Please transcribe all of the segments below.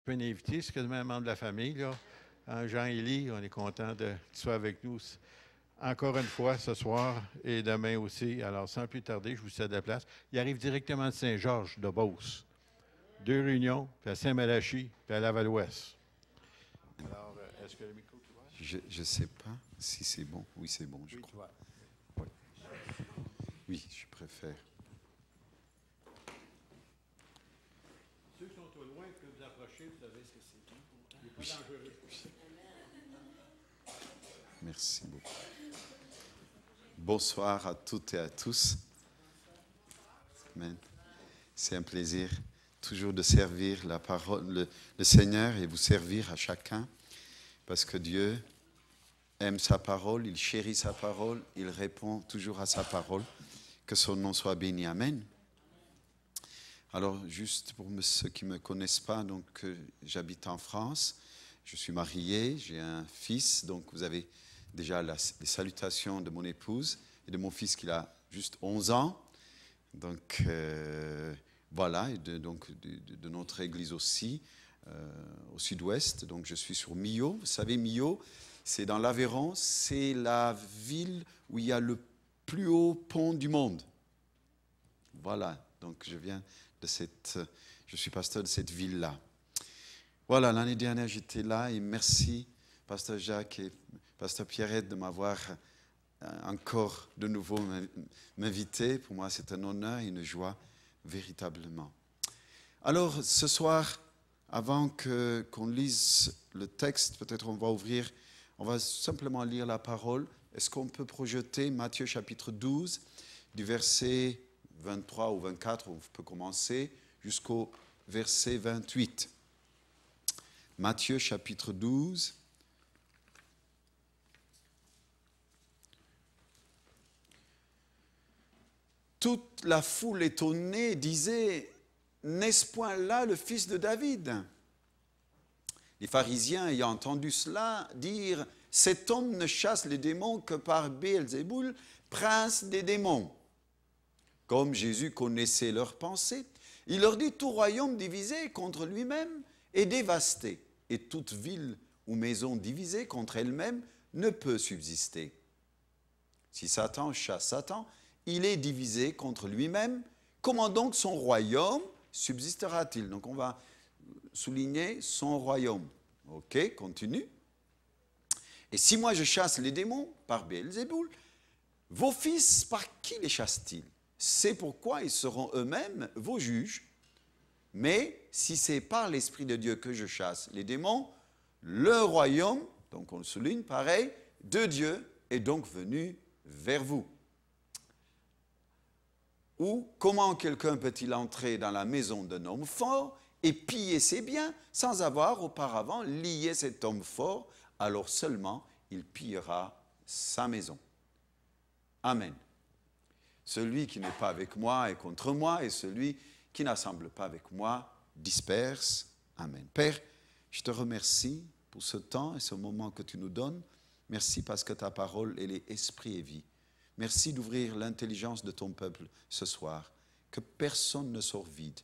Un invité, c'est quasiment un membre de la famille, là. Jean-Élie, on est content de que tu sois avec nous encore une fois ce soir et demain aussi. Alors, sans plus tarder, je vous cède la place. Il arrive directement de Saint-Georges, de Beauce. 2 réunions, puis à Saint-Malachie, puis à Laval-Ouest. Alors, est-ce que le micro est ouvert? Je ne sais pas si c'est bon. Oui, c'est bon, je crois. Oui. Oui, je préfère. Ceux qui sont au loin, que vous approchez, vous savez ce que c'est. Il n'est pas dangereux. Merci beaucoup. Bonsoir à toutes et à tous. Amen. C'est un plaisir toujours de servir la parole, le Seigneur et vous servir à chacun parce que Dieu aime sa parole, il chérit sa parole, il répond toujours à sa parole. Que son nom soit béni. Amen. Alors, juste pour ceux qui ne me connaissent pas, donc j'habite en France, je suis marié, j'ai un fils, donc vous avez déjà les salutations de mon épouse et de mon fils qui a juste 11 ans. Donc, voilà, et de notre église aussi, au sud-ouest. Donc, je suis sur Millau. Vous savez, Millau, c'est dans l'Aveyron, c'est la ville où il y a le plus haut pont du monde. Voilà, donc je suis pasteur de cette ville-là. Voilà, l'année dernière, j'étais là et merci, pasteur Jacques et pasteur Pierrette, de m'avoir encore de nouveau m'invité. Pour moi, c'est un honneur et une joie, véritablement. Alors, ce soir, avant qu'on lise le texte, peut-être on va simplement lire la parole. Est-ce qu'on peut projeter Matthieu chapitre 12, du verset 23 ou 24, on peut commencer, jusqu'au verset 28. Matthieu chapitre 12. Toute la foule étonnée disait, n'est-ce point là le fils de David? Les pharisiens ayant entendu cela dire, cet homme ne chasse les démons que par Béelzéboul, prince des démons. Comme Jésus connaissait leurs pensées, il leur dit, tout royaume divisé contre lui-même est dévasté, et toute ville ou maison divisée contre elle-même ne peut subsister. Si Satan chasse Satan, il est divisé contre lui-même. Comment donc son royaume subsistera-t-il? Donc on va souligner son royaume. Ok, continue. Et si moi je chasse les démons par Béelzéboul, vos fils, par qui les chassent-ils? C'est pourquoi ils seront eux-mêmes vos juges. Mais si c'est par l'Esprit de Dieu que je chasse les démons, le royaume, donc on le souligne pareil, de Dieu est donc venu vers vous. Ou comment quelqu'un peut-il entrer dans la maison d'un homme fort et piller ses biens sans avoir auparavant lié cet homme fort, alors seulement il pillera sa maison. Amen. Celui qui n'est pas avec moi est contre moi, et celui qui n'assemble pas avec moi disperse. Amen. Père, je te remercie pour ce temps et ce moment que tu nous donnes. Merci parce que ta parole, elle est esprit et vie. Merci d'ouvrir l'intelligence de ton peuple ce soir. Que personne ne sorte vide,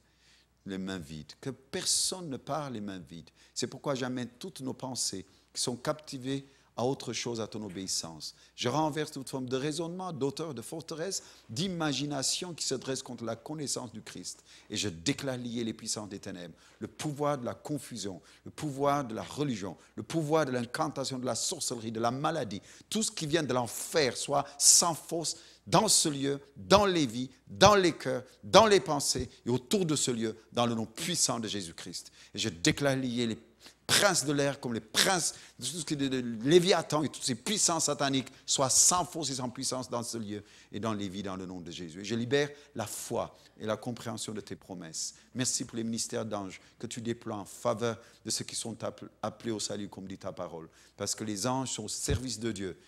les mains vides. Que personne ne parle les mains vides. C'est pourquoi j'amène toutes nos pensées qui sont captivées à autre chose, à ton obéissance. Je renverse toute forme de raisonnement, d'auteur, de forteresse, d'imagination qui se dresse contre la connaissance du Christ. Et je déclare lier les puissances des ténèbres, le pouvoir de la confusion, le pouvoir de la religion, le pouvoir de l'incantation, de la sorcellerie, de la maladie, tout ce qui vient de l'enfer soit sans force dans ce lieu, dans les vies, dans les cœurs, dans les pensées et autour de ce lieu, dans le nom puissant de Jésus-Christ. Et je déclare lier les princes de l'air, comme les princes de tout ce qui est de Léviathan et toutes ces puissances sataniques soient sans force et sans puissance dans ce lieu et dans les vies dans le nom de Jésus. Et je libère la foi et la compréhension de tes promesses. Merci pour les ministères d'anges que tu déploies en faveur de ceux qui sont appelés au salut, comme dit ta parole. Parce que les anges sont au service de Dieu,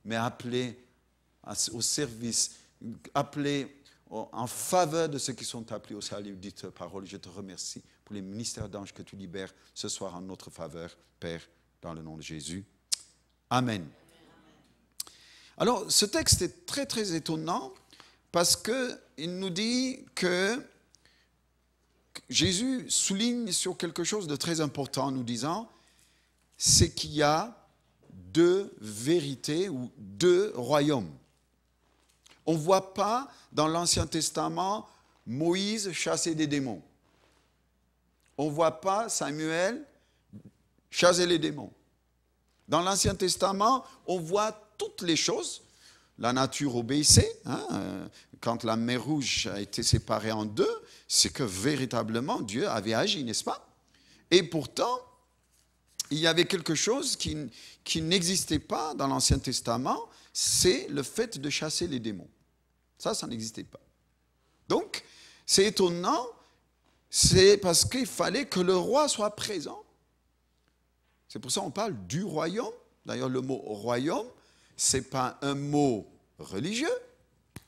mais appelés au service, appelés en faveur de ceux qui sont appelés au salut, dit ta parole. Je te remercie pour les ministères d'anges que tu libères ce soir en notre faveur, Père, dans le nom de Jésus. Amen. Alors, ce texte est très, très étonnant parce qu'il nous dit que Jésus souligne sur quelque chose de très important en nous disant, c'est qu'il y a deux vérités ou deux royaumes. On ne voit pas dans l'Ancien Testament Moïse chasser des démons. On ne voit pas Samuel chasser les démons. Dans l'Ancien Testament, on voit toutes les choses. La nature obéissait. Quand la mer Rouge a été séparée en deux, c'est que véritablement Dieu avait agi, n'est-ce pas? Et pourtant, il y avait quelque chose qui n'existait pas dans l'Ancien Testament, c'est le fait de chasser les démons. Ça n'existait pas. Donc, c'est étonnant, c'est parce qu'il fallait que le roi soit présent. C'est pour ça qu'on parle du royaume. D'ailleurs, le mot royaume, ce n'est pas un mot religieux,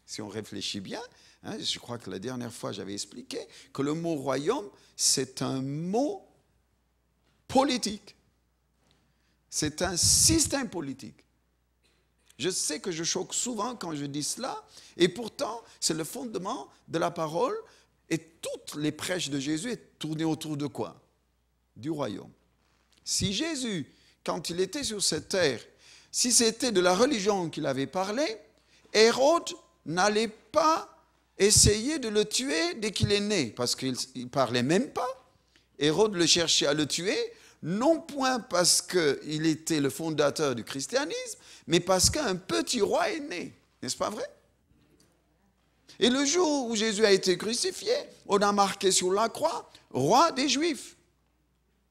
si on réfléchit bien. Je crois que la dernière fois, j'avais expliqué que le mot royaume, c'est un mot politique. C'est un système politique. Je sais que je choque souvent quand je dis cela, et pourtant, c'est le fondement de la parole, et toutes les prêches de Jésus est tournées autour de quoi? Du royaume. Si Jésus, quand il était sur cette terre, si c'était de la religion qu'il avait parlé, Hérode n'allait pas essayer de le tuer dès qu'il est né, parce qu'il ne parlait même pas. Hérode le cherchait à le tuer, non point parce qu'il était le fondateur du christianisme, mais parce qu'un petit roi est né. N'est-ce pas vrai? Et le jour où Jésus a été crucifié, on a marqué sur la croix, roi des Juifs.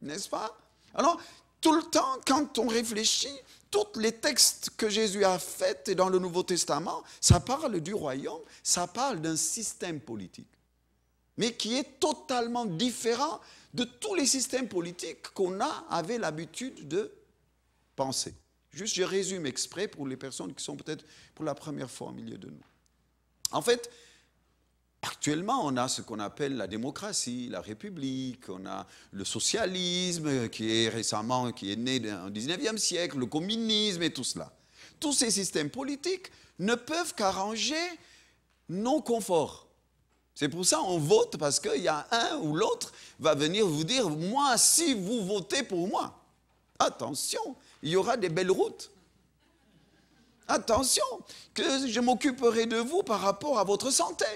N'est-ce pas? Alors, tout le temps, quand on réfléchit, tous les textes que Jésus a faits dans le Nouveau Testament, ça parle du royaume, ça parle d'un système politique, mais qui est totalement différent de tous les systèmes politiques qu'on avait l'habitude de penser. Juste, je résume exprès pour les personnes qui sont peut-être pour la première fois au milieu de nous. En fait, actuellement, on a ce qu'on appelle la démocratie, la république, on a le socialisme qui est né au 19e siècle, le communisme et tout cela. Tous ces systèmes politiques ne peuvent qu'arranger nos conforts. C'est pour ça qu'on vote, parce qu'il y a un ou l'autre va venir vous dire, moi, si vous votez pour moi, attention, il y aura des belles routes. Attention, que je m'occuperai de vous par rapport à votre santé.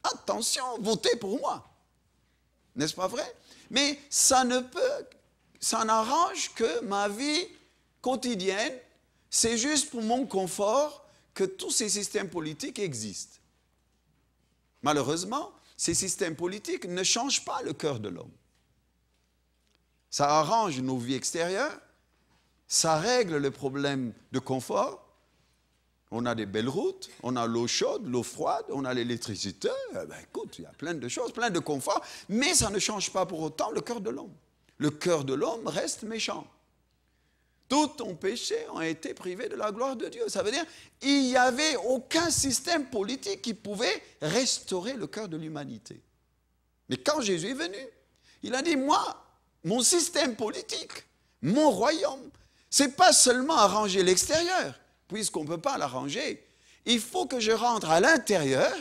Attention, votez pour moi. N'est-ce pas vrai? Mais ça n'arrange que ma vie quotidienne. C'est juste pour mon confort que tous ces systèmes politiques existent. Malheureusement, ces systèmes politiques ne changent pas le cœur de l'homme. Ça arrange nos vies extérieures, ça règle le problème de confort. On a des belles routes, on a l'eau chaude, l'eau froide, on a l'électricité. Écoute, il y a plein de choses, plein de confort, mais ça ne change pas pour autant le cœur de l'homme. Le cœur de l'homme reste méchant. Tous ton péché ont été privés de la gloire de Dieu. Ça veut dire qu'il n'y avait aucun système politique qui pouvait restaurer le cœur de l'humanité. Mais quand Jésus est venu, il a dit, moi, mon système politique, mon royaume, ce n'est pas seulement arranger l'extérieur, puisqu'on ne peut pas l'arranger. Il faut que je rentre à l'intérieur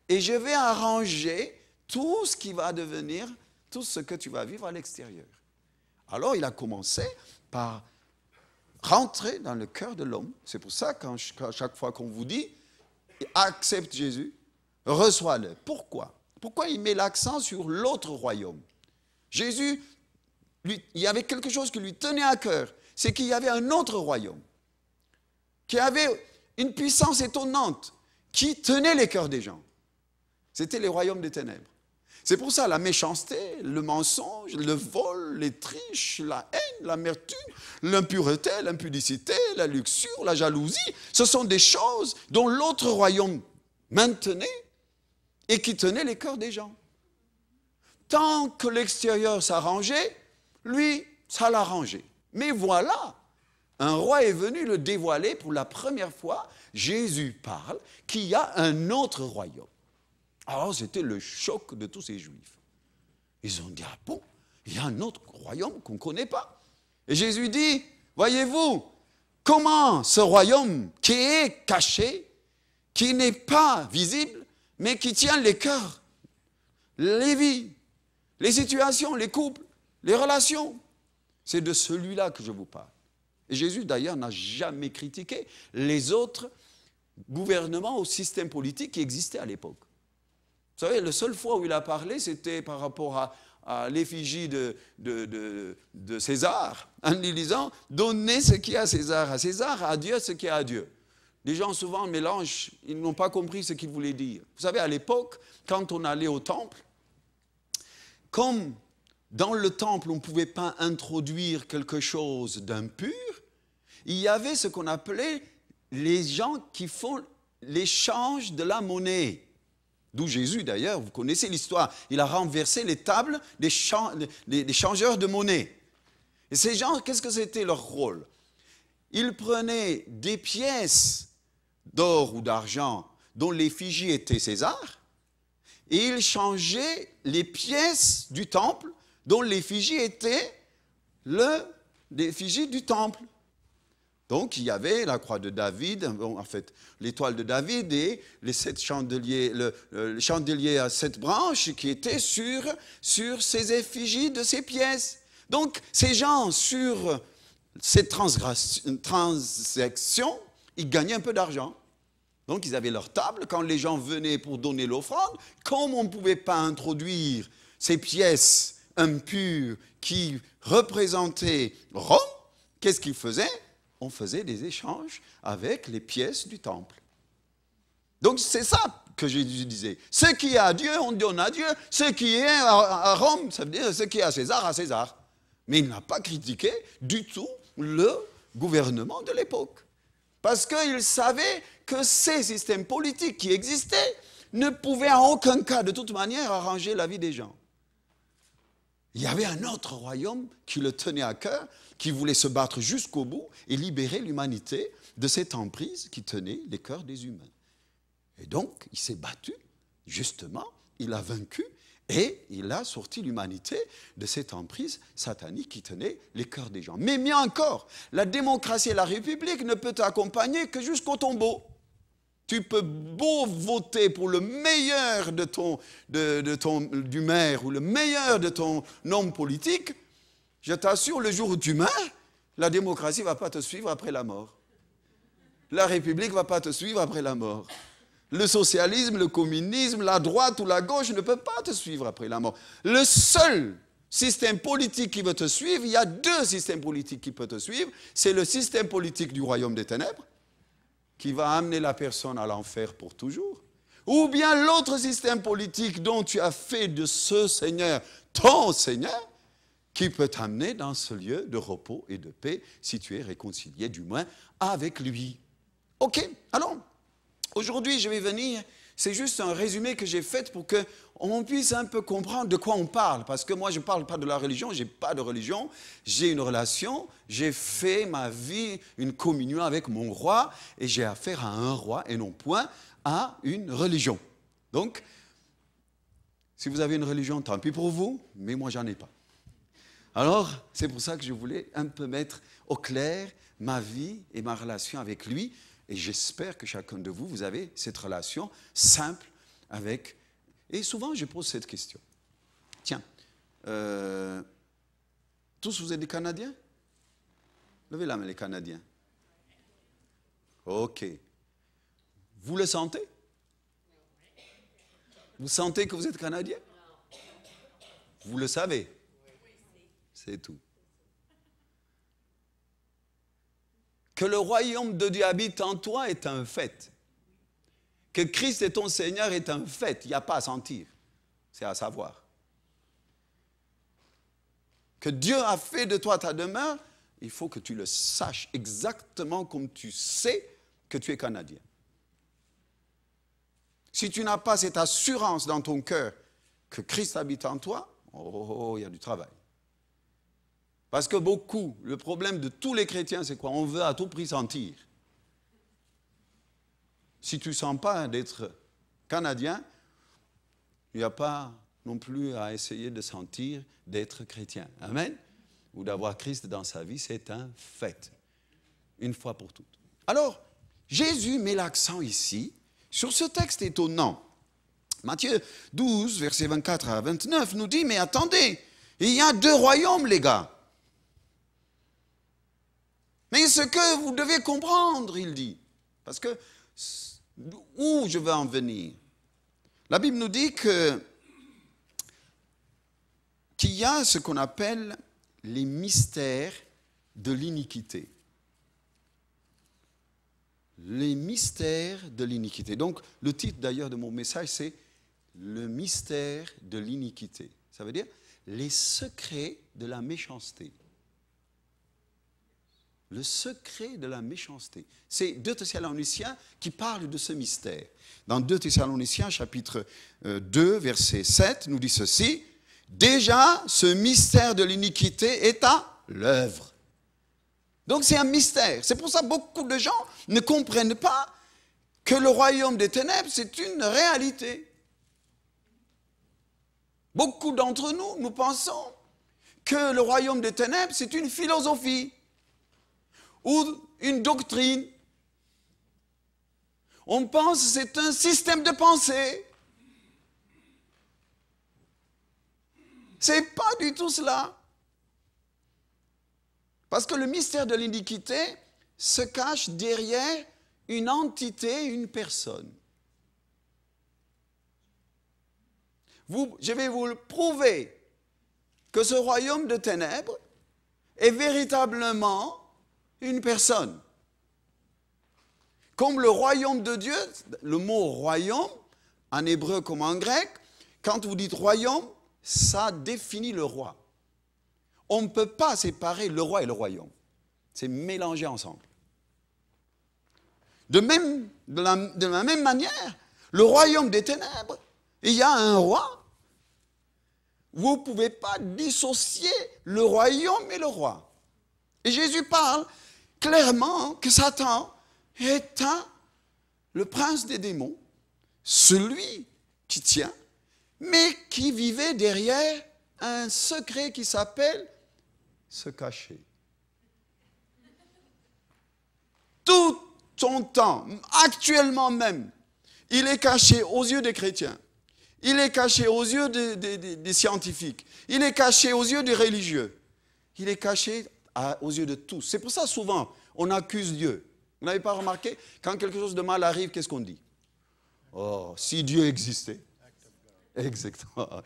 et je vais arranger tout ce qui va devenir, tout ce que tu vas vivre à l'extérieur. Alors il a commencé par rentrer dans le cœur de l'homme. C'est pour ça qu'à chaque fois qu'on vous dit, accepte Jésus, reçois-le. Pourquoi? Pourquoi il met l'accent sur l'autre royaume? Jésus, il y avait quelque chose qui lui tenait à cœur, c'est qu'il y avait un autre royaume, qui avait une puissance étonnante, qui tenait les cœurs des gens. C'était les royaumes des ténèbres. C'est pour ça la méchanceté, le mensonge, le vol, les triches, la haine, l'amertume, l'impureté, l'impudicité, la luxure, la jalousie, ce sont des choses dont l'autre royaume maintenait et qui tenait les cœurs des gens. Tant que l'extérieur s'arrangeait, lui, ça l'arrangeait. Mais voilà, un roi est venu le dévoiler pour la première fois. Jésus parle qu'il y a un autre royaume. Alors c'était le choc de tous ces Juifs. Ils ont dit, ah bon, il y a un autre royaume qu'on ne connaît pas. Et Jésus dit, voyez-vous, comment ce royaume qui est caché, qui n'est pas visible, mais qui tient les cœurs, les vies, les situations, les couples, les relations. C'est de celui-là que je vous parle. Et Jésus, d'ailleurs, n'a jamais critiqué les autres gouvernements ou systèmes politiques qui existaient à l'époque. Vous savez, la seule fois où il a parlé, c'était par rapport à l'effigie de César, en lui disant « Donnez ce qui est à César, à Dieu ce qui est à Dieu ». Les gens souvent mélangent, ils n'ont pas compris ce qu'il voulait dire. Vous savez, à l'époque, quand on allait au temple, comme dans le temple, on ne pouvait pas introduire quelque chose d'impur, il y avait ce qu'on appelait les gens qui font l'échange de la monnaie. D'où Jésus, d'ailleurs, vous connaissez l'histoire, il a renversé les tables des changeurs de monnaie. Et ces gens, qu'est-ce que c'était leur rôle? Ils prenaient des pièces d'or ou d'argent dont l'effigie était César, et ils changeaient les pièces du temple dont l'effigie était l'effigie du temple. Donc, il y avait la croix de David, en fait, l'étoile de David et les 7 chandeliers, le chandelier à 7 branches qui étaient sur ces effigies de ces pièces. Donc, ces gens, sur ces transactions, ils gagnaient un peu d'argent. Donc, ils avaient leur table. Quand les gens venaient pour donner l'offrande, comme on ne pouvait pas introduire ces pièces impures qui représentaient Rome, qu'est-ce qu'ils faisaient? On faisait des échanges avec les pièces du temple. Donc, c'est ça que Jésus disait. Ce qui est à Dieu, on donne à Dieu. Ce qui est à Rome, ça veut dire ce qui est à César. Mais il n'a pas critiqué du tout le gouvernement de l'époque. Parce qu'il savait que ces systèmes politiques qui existaient ne pouvaient en aucun cas, de toute manière, arranger la vie des gens. Il y avait un autre royaume qui le tenait à cœur, qui voulait se battre jusqu'au bout et libérer l'humanité de cette emprise qui tenait les cœurs des humains. Et donc, il s'est battu, justement, il a vaincu et il a sorti l'humanité de cette emprise satanique qui tenait les cœurs des gens. Mais mieux encore, la démocratie et la République ne peuvent t'accompagner que jusqu'au tombeau. Tu peux beau voter pour le meilleur du maire ou le meilleur de ton homme politique, je t'assure, le jour où tu meurs, la démocratie ne va pas te suivre après la mort. La République ne va pas te suivre après la mort. Le socialisme, le communisme, la droite ou la gauche ne peuvent pas te suivre après la mort. Le seul système politique qui veut te suivre, il y a 2 systèmes politiques qui peuvent te suivre. C'est le système politique du royaume des ténèbres, qui va amener la personne à l'enfer pour toujours, ou bien l'autre système politique dont tu as fait de ce Seigneur ton Seigneur, qui peut t'amener dans ce lieu de repos et de paix, si tu es réconcilié du moins avec lui. Ok, alors, aujourd'hui je vais venir, c'est juste un résumé que j'ai fait pour qu'on puisse un peu comprendre de quoi on parle, parce que moi je ne parle pas de la religion, je n'ai pas de religion, j'ai une relation, j'ai fait ma vie une communion avec mon roi, et j'ai affaire à un roi et non point à une religion. Donc, si vous avez une religion, tant pis pour vous, mais moi j'en ai pas. Alors, c'est pour ça que je voulais un peu mettre au clair ma vie et ma relation avec lui. Et j'espère que chacun de vous, vous avez cette relation simple avec... Et souvent, je pose cette question. Tiens, tous vous êtes des Canadiens? Levez la main, les Canadiens. Ok. Vous le sentez? Vous sentez que vous êtes Canadien? Vous le savez? C'est tout. Que le royaume de Dieu habite en toi est un fait. Que Christ est ton Seigneur est un fait. Il n'y a pas à sentir. C'est à savoir. Que Dieu a fait de toi ta demeure, il faut que tu le saches exactement comme tu sais que tu es Canadien. Si tu n'as pas cette assurance dans ton cœur que Christ habite en toi, il y a du travail. Parce que beaucoup, le problème de tous les chrétiens, c'est quoi? On veut à tout prix sentir. Si tu ne sens pas d'être Canadien, il n'y a pas non plus à essayer de sentir d'être chrétien. Amen? Ou d'avoir Christ dans sa vie, c'est un fait. Une fois pour toutes. Alors, Jésus met l'accent ici sur ce texte étonnant Matthieu 12, versets 24 à 29 nous dit, mais attendez, il y a deux royaumes, les gars. Mais ce que vous devez comprendre, il dit, parce que où je veux en venir? La Bible nous dit qu'il y a ce qu'on appelle les mystères de l'iniquité. Les mystères de l'iniquité. Donc, le titre d'ailleurs de mon message, c'est le mystère de l'iniquité. Ça veut dire les secrets de la méchanceté. Le secret de la méchanceté. C'est 2 Thessaloniciens qui parle de ce mystère. Dans 2 Thessaloniciens, chapitre 2, verset 7, nous dit ceci. Déjà, ce mystère de l'iniquité est à l'œuvre. Donc c'est un mystère. C'est pour ça que beaucoup de gens ne comprennent pas que le royaume des ténèbres, c'est une réalité. Beaucoup d'entre nous, nous pensons que le royaume des ténèbres, c'est une philosophie ou une doctrine. On pense que c'est un système de pensée. C'est pas du tout cela. Parce que le mystère de l'iniquité se cache derrière une entité, une personne. Je vais vous le prouver que ce royaume de ténèbres est véritablement une personne. Comme le royaume de Dieu, le mot royaume, en hébreu comme en grec, quand vous dites royaume, ça définit le roi. On ne peut pas séparer le roi et le royaume. C'est mélangé ensemble. De la même manière, le royaume des ténèbres, il y a un roi. Vous ne pouvez pas dissocier le royaume et le roi. Et Jésus parle clairement que Satan est le prince des démons, celui qui tient, mais qui vivait derrière un secret qui s'appelle se cacher. Tout son temps, actuellement même, il est caché aux yeux des chrétiens. Il est caché aux yeux des scientifiques. Il est caché aux yeux des religieux. Il est caché aux yeux de tous. C'est pour ça souvent on accuse Dieu. Vous n'avez pas remarqué? Quand quelque chose de mal arrive, qu'est-ce qu'on dit? Oh, si Dieu existait. Exactement.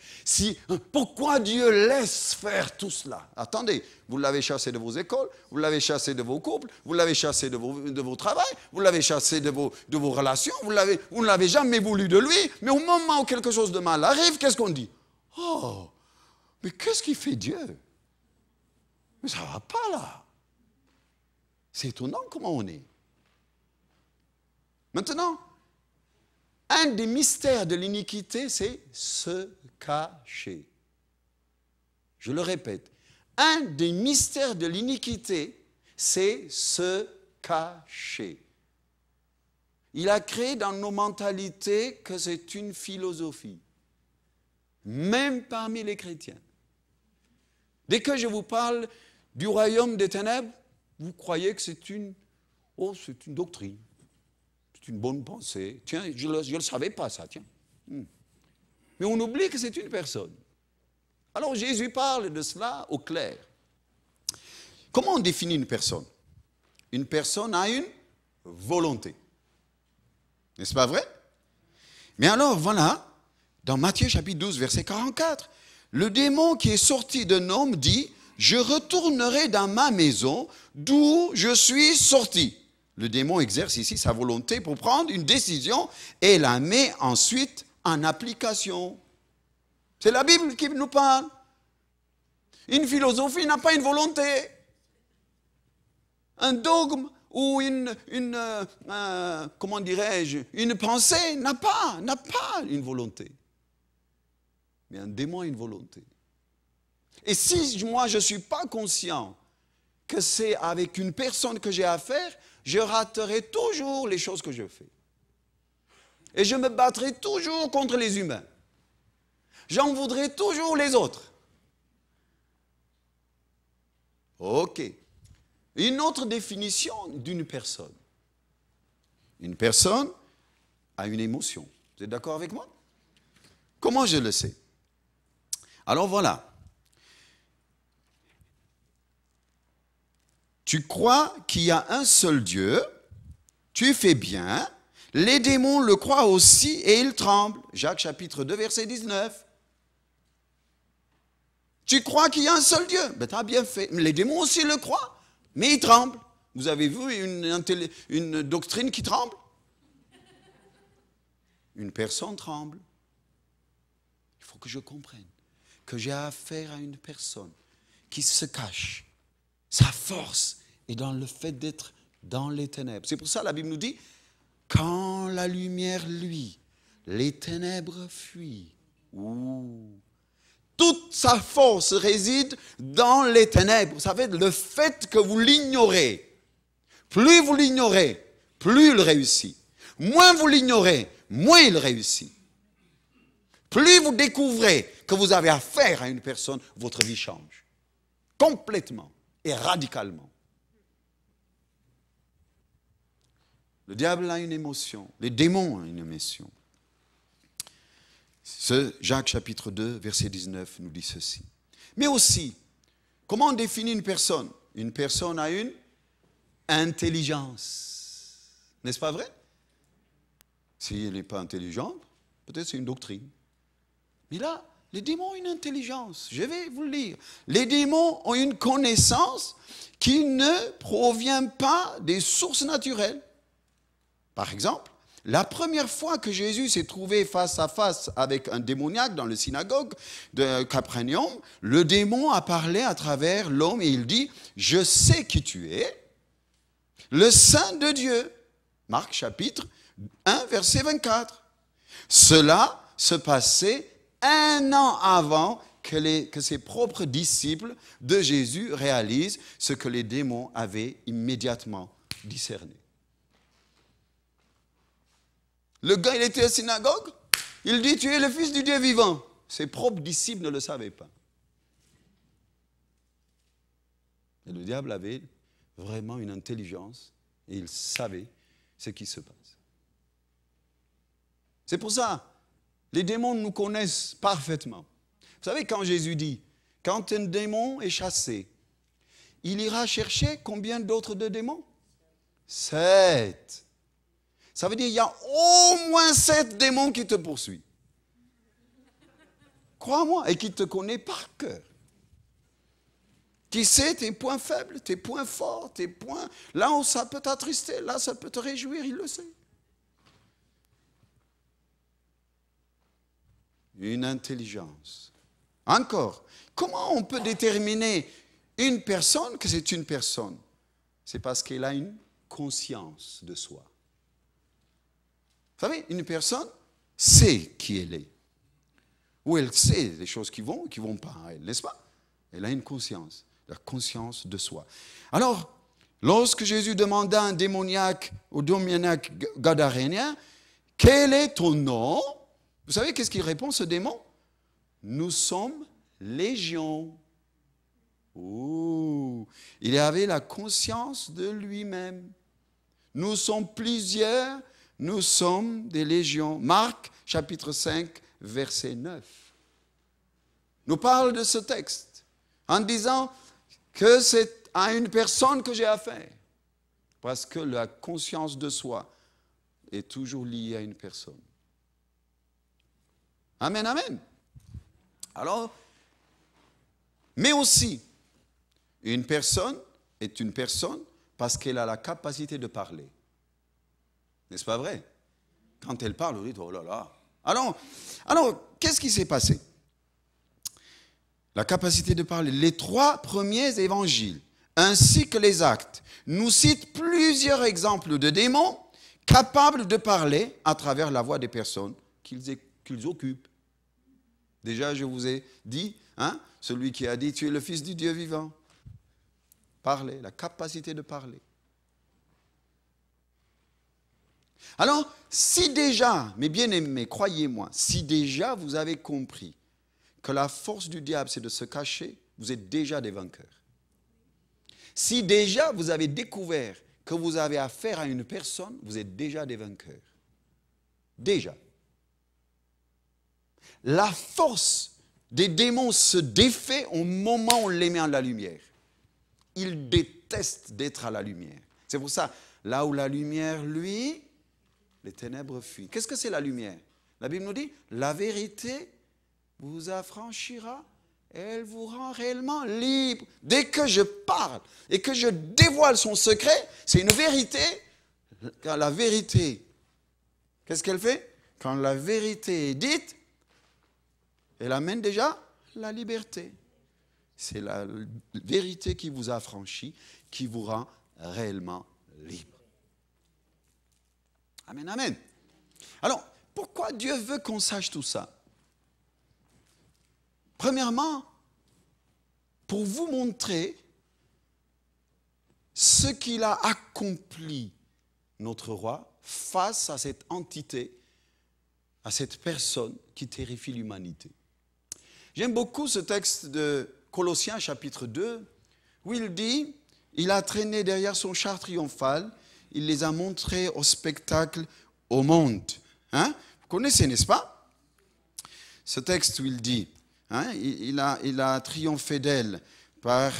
Pourquoi Dieu laisse faire tout cela? Attendez, vous l'avez chassé de vos écoles, vous l'avez chassé de vos couples, vous l'avez chassé de vos travails, vous l'avez chassé de vos relations, vous ne l'avez jamais voulu de lui, mais au moment où quelque chose de mal arrive, qu'est-ce qu'on dit? Oh, mais qu'est-ce qu'il fait Dieu? Mais ça ne va pas là. C'est étonnant comment on est. Maintenant, un des mystères de l'iniquité, c'est se cacher. Je le répète. Un des mystères de l'iniquité, c'est se cacher. Il a créé dans nos mentalités que c'est une philosophie. Même parmi les chrétiens. Dès que je vous parle du royaume des ténèbres, vous croyez que c'est une doctrine. C'est une bonne pensée. Tiens, je ne le savais pas ça, tiens. Mais on oublie que c'est une personne. Alors Jésus parle de cela au clair. Comment on définit une personne? Une personne a une volonté. N'est-ce pas vrai? Mais alors voilà, dans Matthieu chapitre 12, verset 44, le démon qui est sorti d'un homme dit, « Je retournerai dans ma maison d'où je suis sorti. » Le démon exerce ici sa volonté pour prendre une décision et la met ensuite en application. C'est la Bible qui nous parle. Une philosophie n'a pas une volonté. Un dogme ou comment dirais-je, une pensée n'a pas une volonté. Mais un démon a une volonté. Et si moi je ne suis pas conscient que c'est avec une personne que j'ai affaire, je raterai toujours les choses que je fais. Et je me battrai toujours contre les humains. J'en voudrais toujours les autres. Ok. Une autre définition d'une personne. Une personne a une émotion. Vous êtes d'accord avec moi? Comment je le sais? Alors voilà. Tu crois qu'il y a un seul Dieu, tu fais bien, les démons le croient aussi et ils tremblent. Jacques chapitre 2, verset 19. Tu crois qu'il y a un seul Dieu, ben, tu as bien fait. Les démons aussi le croient, mais ils tremblent. Vous avez vu une doctrine qui tremble? Une personne tremble. Il faut que je comprenne que j'ai affaire à une personne qui se cache. Sa force est dans le fait d'être dans les ténèbres. C'est pour ça que la Bible nous dit, quand la lumière luit, les ténèbres fuient. Ouh. Toute sa force réside dans les ténèbres. Vous savez, le fait que vous l'ignorez, plus vous l'ignorez, plus il réussit. Moins vous l'ignorez, moins il réussit. Plus vous découvrez que vous avez affaire à une personne, votre vie change. Complètement et radicalement. Le diable a une émotion, les démons ont une émotion. Jacques chapitre 2, verset 19 nous dit ceci. Mais aussi, comment on définit une personne? Une personne a une intelligence. N'est-ce pas vrai? Si elle n'est pas intelligente, peut-être c'est une doctrine. Mais là, les démons ont une intelligence. Je vais vous le lire. Les démons ont une connaissance qui ne provient pas des sources naturelles. Par exemple, la première fois que Jésus s'est trouvé face à face avec un démoniaque dans la synagogue de Capernaum, le démon a parlé à travers l'homme et il dit « Je sais qui tu es, le Saint de Dieu ». Marc chapitre 1, verset 24. Cela se passait 1 an avant que ses propres disciples de Jésus réalisent ce que les démons avaient immédiatement discerné. Le gars, il était à la synagogue, il dit, tu es le Fils du Dieu vivant. Ses propres disciples ne le savaient pas. Et le diable avait vraiment une intelligence et il savait ce qui se passe. C'est pour ça, les démons nous connaissent parfaitement. Vous savez, quand Jésus dit, quand un démon est chassé, il ira chercher combien d'autres de démons? 7. Ça veut dire qu'il y a au moins 7 démons qui te poursuivent. Crois-moi, et qui te connaît par cœur. Qui sait tes points faibles, tes points forts, tes points... Là où ça peut t'attrister, là ça peut te réjouir, il le sait. Une intelligence. Encore, comment on peut déterminer une personne que c'est une personne? C'est parce qu'elle a une conscience de soi. Vous savez, une personne sait qui elle est. Ou elle sait les choses qui vont pas à elle, n'est-ce pas? Elle a une conscience, la conscience de soi. Alors, lorsque Jésus demanda à un démoniaque, au démoniaque gadarénien, quel est ton nom? Vous savez qu'est-ce qu'il répond, ce démon? Nous sommes légion. Oh, il avait la conscience de lui-même. Nous sommes plusieurs. Nous sommes des légions. Marc, chapitre 5, verset 9, nous parle de ce texte en disant que c'est à une personne que j'ai affaire. Parce que la conscience de soi est toujours liée à une personne. Amen, amen. Alors, mais aussi, une personne est une personne parce qu'elle a la capacité de parler. N'est-ce pas vrai? Quand elle parle, on dit, oh là là. Alors qu'est-ce qui s'est passé? La capacité de parler. Les 3 premiers évangiles, ainsi que les actes, nous citent plusieurs exemples de démons capables de parler à travers la voix des personnes qu'ils occupent. Déjà, je vous ai dit, celui qui a dit, tu es le Fils du Dieu vivant. Parler, la capacité de parler. Alors, si déjà, mes bien-aimés, croyez-moi, si déjà vous avez compris que la force du diable, c'est de se cacher, vous êtes déjà des vainqueurs. Si déjà vous avez découvert que vous avez affaire à une personne, vous êtes déjà des vainqueurs. Déjà. La force des démons se défait au moment où on les met en la lumière. Ils détestent d'être à la lumière. C'est pour ça, là où la lumière, lui, les ténèbres fuient. Qu'est-ce que c'est la lumière? La Bible nous dit, la vérité vous affranchira, elle vous rend réellement libre. Dès que je parle et que je dévoile son secret, c'est une vérité. Quand la vérité, qu'est-ce qu'elle fait? Quand la vérité est dite, elle amène déjà la liberté. C'est la vérité qui vous affranchit, qui vous rend réellement libre. Amen, amen. Alors, pourquoi Dieu veut qu'on sache tout ça? Premièrement, pour vous montrer ce qu'il a accompli, notre roi, face à cette entité, à cette personne qui terrifie l'humanité. J'aime beaucoup ce texte de Colossiens chapitre 2, où il dit, il a traîné derrière son char triomphal, il les a montrés au spectacle au monde. Hein? Vous connaissez, n'est-ce pas? Ce texte où il dit, hein, il a triomphé d'elle par...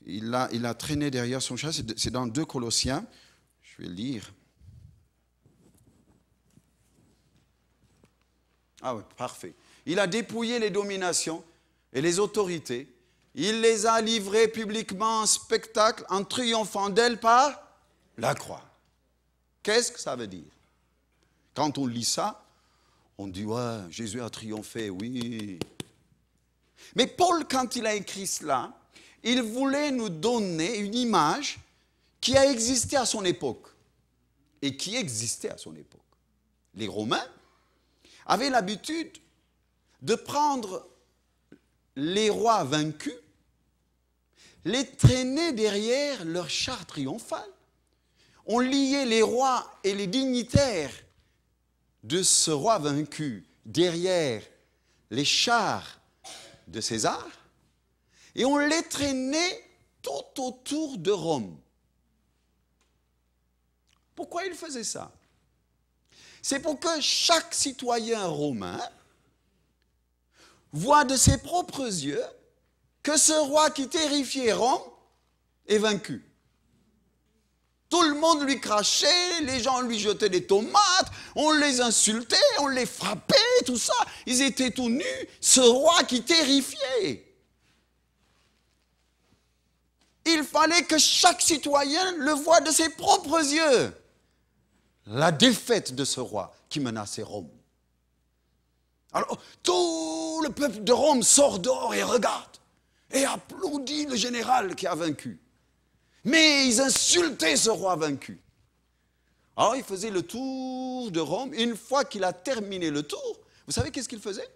il a traîné derrière son char, c'est dans 2 Colossiens, je vais lire. Ah oui, parfait. Il a dépouillé les dominations et les autorités. Il les a livrées publiquement en spectacle en triomphant d'elles par la croix. Qu'est-ce que ça veut dire? Quand on lit ça, on dit, ouais, Jésus a triomphé, oui. Mais Paul, quand il a écrit cela, il voulait nous donner une image qui a existé à son époque et qui existait à son époque. Les Romains avaient l'habitude de prendre les rois vaincus, les traîner derrière leur char triomphal. On liait les rois et les dignitaires de ce roi vaincu derrière les chars de César et on les traînait tout autour de Rome. Pourquoi il faisait ça? C'est pour que chaque citoyen romain voit de ses propres yeux que ce roi qui terrifiait Rome est vaincu. Tout le monde lui crachait, les gens lui jetaient des tomates, on les insultait, on les frappait, tout ça. Ils étaient tout nus, ce roi qui terrifiait. Il fallait que chaque citoyen le voie de ses propres yeux. La défaite de ce roi qui menaçait Rome. Alors, tout le peuple de Rome sort dehors et regarde et applaudit le général qui a vaincu. Mais ils insultaient ce roi vaincu. Alors, il faisait le tour de Rome. Une fois qu'il a terminé le tour, vous savez qu'est-ce qu'il faisait?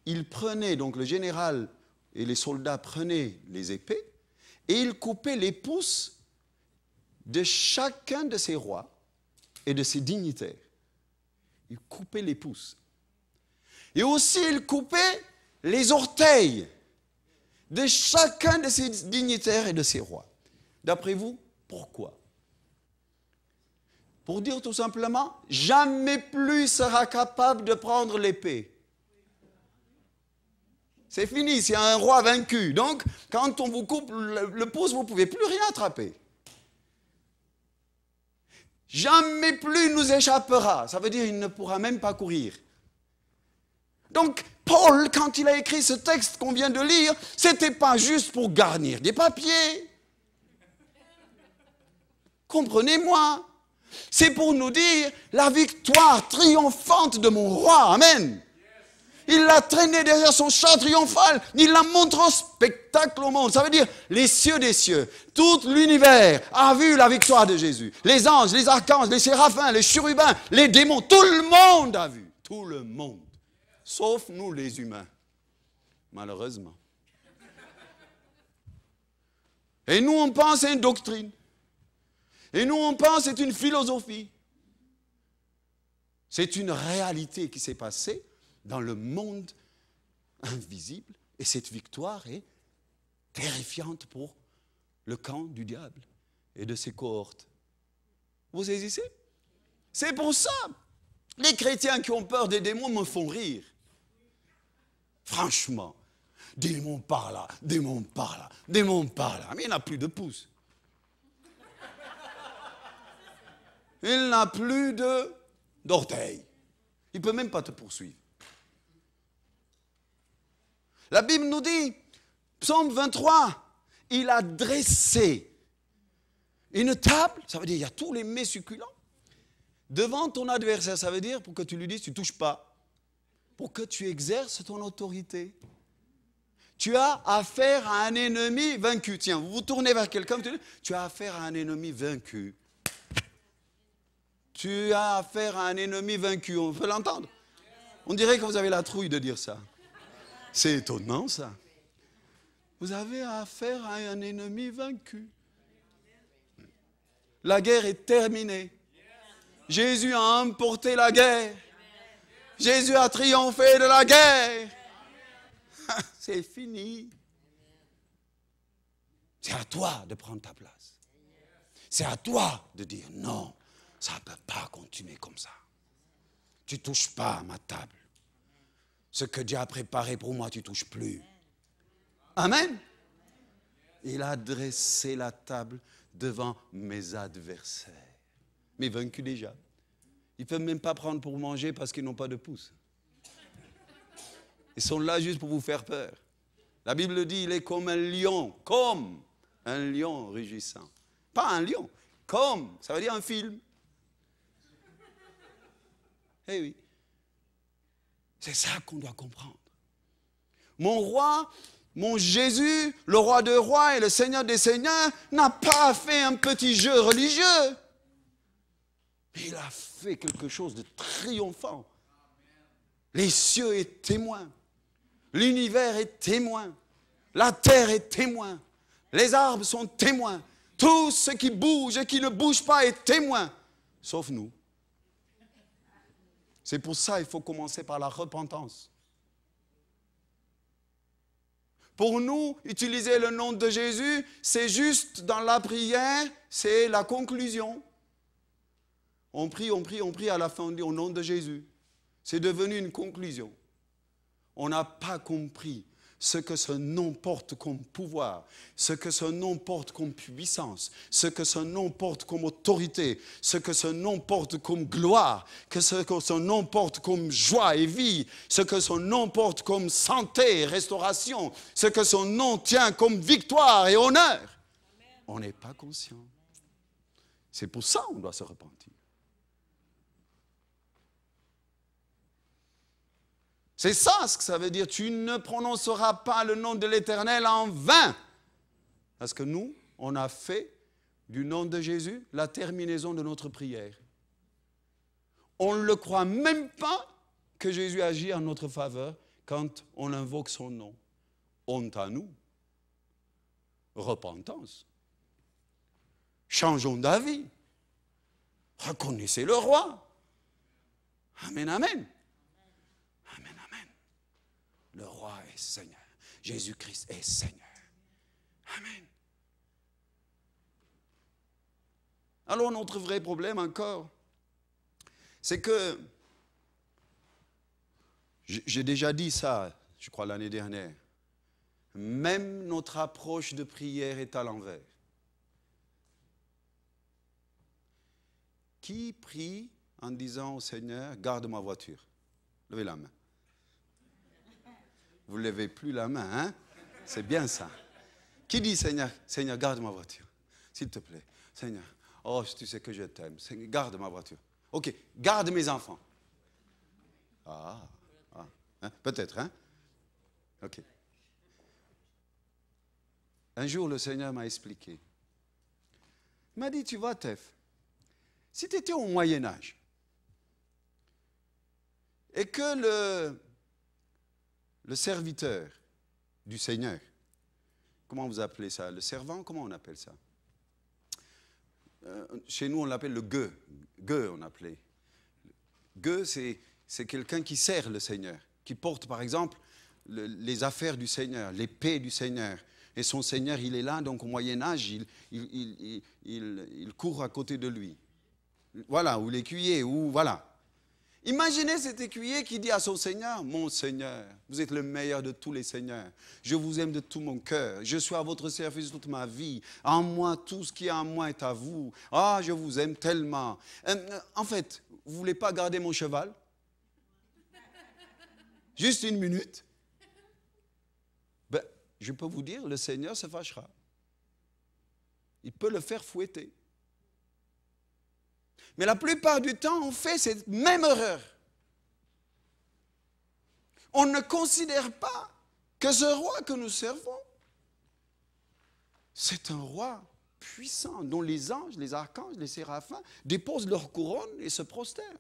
Il prenait, donc le général et les soldats prenaient les épées et ils coupaient les pouces de chacun de ces rois et de ses dignitaires. Il coupait les pouces. Et aussi, il coupait les orteils de chacun de ses dignitaires et de ses rois. D'après vous, pourquoi? Pour dire tout simplement, jamais plus sera capable de prendre l'épée. C'est fini, c'est un roi vaincu. Donc, quand on vous coupe le pouce, vous ne pouvez plus rien attraper. Jamais plus nous échappera. Ça veut dire qu'il ne pourra même pas courir. Donc, Paul, quand il a écrit ce texte qu'on vient de lire, ce n'était pas juste pour garnir des papiers. Comprenez-moi. C'est pour nous dire la victoire triomphante de mon roi. Amen. Il l'a traîné derrière son char triomphal. Il l'a montré au spectacle au monde. Ça veut dire les cieux des cieux. Tout l'univers a vu la victoire de Jésus. Les anges, les archanges, les séraphins, les chérubins, les démons. Tout le monde a vu. Tout le monde. Sauf nous les humains. Malheureusement. Et nous on pense c'est une doctrine. Et nous on pense c'est une philosophie. C'est une réalité qui s'est passée dans le monde invisible. Et cette victoire est terrifiante pour le camp du diable et de ses cohortes. Vous saisissez? C'est pour ça Les chrétiens qui ont peur des démons me font rire. Franchement, démon par là, démon par là, démon par là. Mais il n'a plus de pouce. Il n'a plus d'orteil. Il ne peut même pas te poursuivre. La Bible nous dit, Psaume 23, il a dressé une table, ça veut dire il y a tous les mets succulents, devant ton adversaire. Ça veut dire pour que tu lui dises, tu ne touches pas, pour que tu exerces ton autorité. Tu as affaire à un ennemi vaincu. Tiens, vous vous tournez vers quelqu'un, tu as affaire à un ennemi vaincu. Tu as affaire à un ennemi vaincu. On peut l'entendre. On dirait que vous avez la trouille de dire ça. C'est étonnant, ça. Vous avez affaire à un ennemi vaincu. La guerre est terminée. Jésus a emporté la guerre. Jésus a triomphé de la guerre. C'est fini. C'est à toi de prendre ta place. C'est à toi de dire non, ça ne peut pas continuer comme ça. Tu ne touches pas à ma table. Ce que Dieu a préparé pour moi, tu ne touches plus. Amen. Il a dressé la table devant mes adversaires. Mais vaincus déjà. Ils ne peuvent même pas prendre pour manger parce qu'ils n'ont pas de pouce. Ils sont là juste pour vous faire peur. La Bible dit, il est comme un lion rugissant. Pas un lion, comme, ça veut dire un film. Eh oui. C'est ça qu'on doit comprendre. Mon roi, mon Jésus, le roi des rois et le Seigneur des seigneurs, n'a pas fait un petit jeu religieux. Mais il a fait quelque chose de triomphant. Les cieux est témoin. L'univers est témoin. La terre est témoin. Les arbres sont témoins. Tout ce qui bouge et qui ne bouge pas est témoin. Sauf nous. C'est pour ça qu'il faut commencer par la repentance. Pour nous, utiliser le nom de Jésus, c'est juste dans la prière, c'est la conclusion. On prie, à la fin on dit au nom de Jésus. C'est devenu une conclusion. On n'a pas compris ce que ce nom porte comme pouvoir, ce que ce nom porte comme puissance, ce que ce nom porte comme autorité, ce que ce nom porte comme gloire, ce que ce nom porte comme joie et vie, ce que son nom porte comme santé et restauration, ce que son nom tient comme victoire et honneur. Amen. On n'est pas conscient. C'est pour ça qu'on doit se repentir. C'est ça ce que ça veut dire. Tu ne prononceras pas le nom de l'Éternel en vain. Parce que nous, on a fait du nom de Jésus la terminaison de notre prière. On ne le croit même pas que Jésus agit en notre faveur quand on invoque son nom. Honte à nous. Repentance. Changeons d'avis. Reconnaissez le roi. Amen, amen. Amen, amen. Le roi est Seigneur. Jésus-Christ est Seigneur. Amen. Alors notre vrai problème encore, c'est que, j'ai déjà dit ça, je crois l'année dernière, même notre approche de prière est à l'envers. Qui prie en disant au Seigneur, garde ma voiture? Levez la main. Vous ne levez plus la main, hein? C'est bien ça. Qui dit, Seigneur, Seigneur, garde ma voiture, s'il te plaît. Seigneur, oh, tu sais que je t'aime. Seigneur, garde ma voiture. Ok, garde mes enfants. Hein? Peut-être, hein? Ok. Un jour, le Seigneur m'a expliqué. Il m'a dit, tu vois, Tef, si tu étais au Moyen-Âge et que le serviteur du Seigneur, comment vous appelez ça? Le servant, comment on appelle ça? Chez nous, on l'appelle le gueux. Gueux, on appelait. Gueux, c'est quelqu'un qui sert le Seigneur, qui porte, par exemple, les affaires du Seigneur, l'épée du Seigneur. Et son Seigneur, il est là, donc au Moyen-Âge, il court à côté de lui. Voilà, ou l'écuyer, ou voilà. Imaginez cet écuyer qui dit à son Seigneur, mon Seigneur, vous êtes le meilleur de tous les seigneurs. Je vous aime de tout mon cœur. Je suis à votre service toute ma vie. En moi, tout ce qui est en moi est à vous. Ah, je vous aime tellement. En fait, vous ne voulez pas garder mon cheval? Juste une minute. Ben, je peux vous dire, le Seigneur se fâchera. Il peut le faire fouetter. Mais la plupart du temps, on fait cette même erreur. On ne considère pas que ce roi que nous servons, c'est un roi puissant dont les anges, les archanges, les séraphins déposent leur couronne et se prosternent.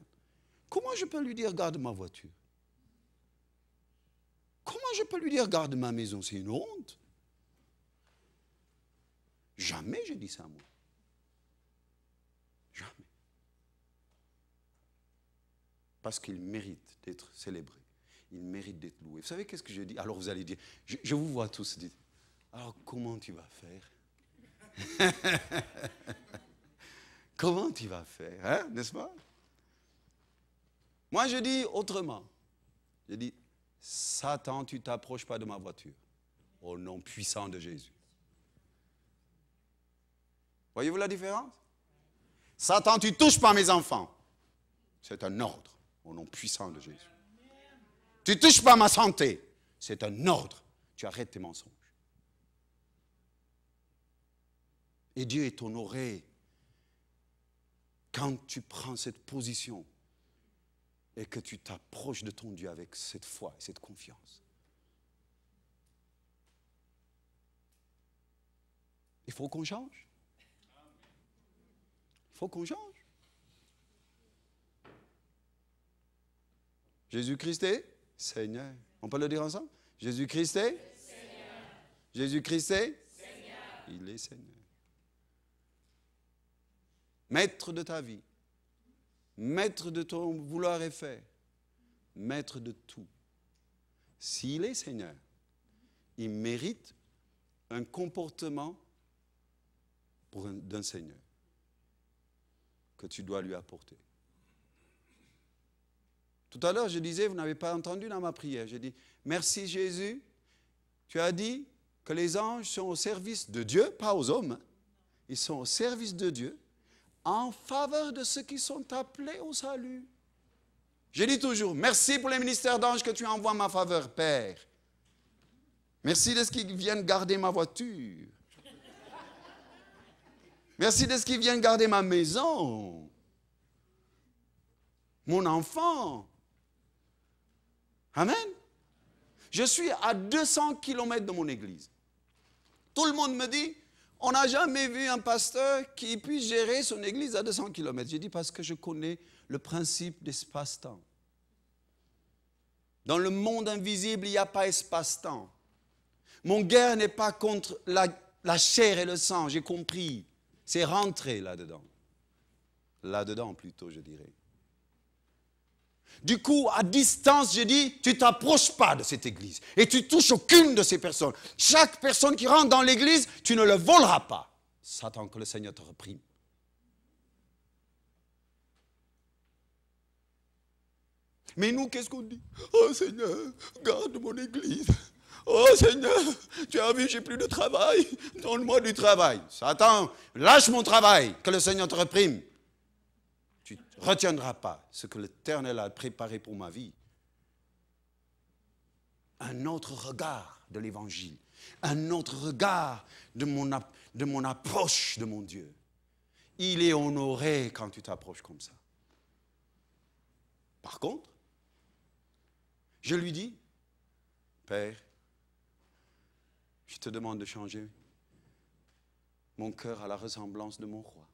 Comment je peux lui dire, garde ma voiture? Comment je peux lui dire, garde ma maison? C'est une honte. Jamais je dis ça à moi. Jamais. Parce qu'il mérite d'être célébré. Il mérite d'être loué. Vous savez qu'est-ce que je dis? Alors vous allez dire, je vous vois tous dire, alors comment tu vas faire? Comment tu vas faire, hein, n'est-ce pas? Moi je dis autrement. Je dis, Satan, tu ne t'approches pas de ma voiture. Au nom puissant de Jésus. Voyez-vous la différence? Satan, tu ne touches pas mes enfants. C'est un ordre. Au nom puissant de Jésus. Tu ne touches pas ma santé. C'est un ordre. Tu arrêtes tes mensonges. Et Dieu est honoré quand tu prends cette position et que tu t'approches de ton Dieu avec cette foi et cette confiance. Il faut qu'on change. Il faut qu'on change. Jésus-Christ est Seigneur. On peut le dire ensemble? Jésus-Christ est Seigneur. Jésus-Christ est Seigneur. Il est Seigneur. Maître de ta vie. Maître de ton vouloir et faire. Maître de tout. S'il est Seigneur, il mérite un comportement d'un Seigneur que tu dois lui apporter. Tout à l'heure, je disais, vous n'avez pas entendu dans ma prière, j'ai dit, merci Jésus, tu as dit que les anges sont au service de Dieu, pas aux hommes, ils sont au service de Dieu, en faveur de ceux qui sont appelés au salut. Je dis toujours, merci pour les ministères d'anges que tu envoies en ma faveur, Père. Merci de ce qu'ils viennent garder ma voiture. Merci de ce qu'ils viennent garder ma maison, mon enfant. Amen. Je suis à 200 km de mon église. Tout le monde me dit, on n'a jamais vu un pasteur qui puisse gérer son église à 200 km. J'ai dit parce que je connais le principe d'espace-temps. Dans le monde invisible, il n'y a pas espace-temps. Mon guerre n'est pas contre la chair et le sang, j'ai compris. C'est rentré là-dedans. Là-dedans plutôt, je dirais. Du coup, à distance, je dis, tu ne t'approches pas de cette église. Et tu touches aucune de ces personnes. Chaque personne qui rentre dans l'église, tu ne le voleras pas. Satan, que le Seigneur te reprime. Mais nous, qu'est-ce qu'on dit? Oh Seigneur, garde mon église. Oh Seigneur, tu as vu, j'ai plus de travail. Donne-moi du travail. Satan, lâche mon travail, que le Seigneur te reprime. Tu ne retiendras pas ce que l'Éternel a préparé pour ma vie. Un autre regard de l'Évangile. Un autre regard de mon approche de mon Dieu. Il est honoré quand tu t'approches comme ça. Par contre, je lui dis, Père, je te demande de changer mon cœur à la ressemblance de mon roi.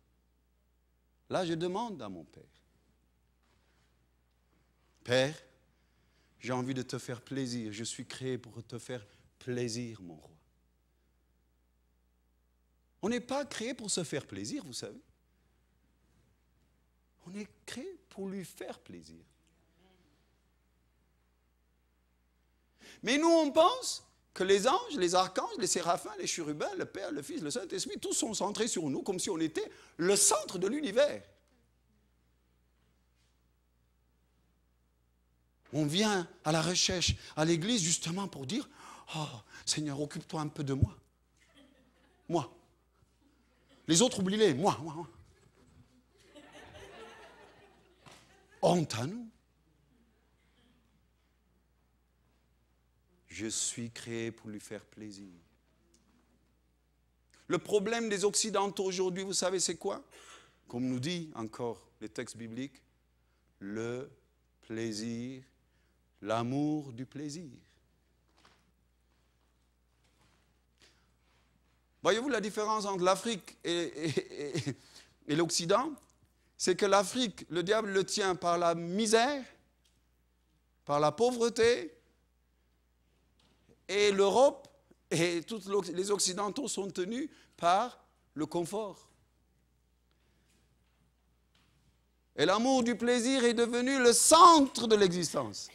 Là, je demande à mon Père, Père, j'ai envie de te faire plaisir. Je suis créé pour te faire plaisir, mon roi. On n'est pas créé pour se faire plaisir, vous savez. On est créé pour lui faire plaisir. Mais nous, on pense que les anges, les archanges, les séraphins, les chérubins, le Père, le Fils, le Saint-Esprit, tous sont centrés sur nous comme si on était le centre de l'univers. On vient à la recherche, à l'église, justement pour dire, oh, Seigneur, occupe-toi un peu de moi. Moi. Les autres, oublie-les. Moi. Honte à nous. Je suis créé pour lui faire plaisir. Le problème des Occidentaux aujourd'hui, vous savez c'est quoi? Comme nous dit encore les textes bibliques, le plaisir, l'amour du plaisir. Voyez-vous la différence entre l'Afrique et l'Occident? C'est que l'Afrique, le diable le tient par la misère, par la pauvreté, et l'Europe et tous les Occidentaux sont tenus par le confort. Et l'amour du plaisir est devenu le centre de l'existence.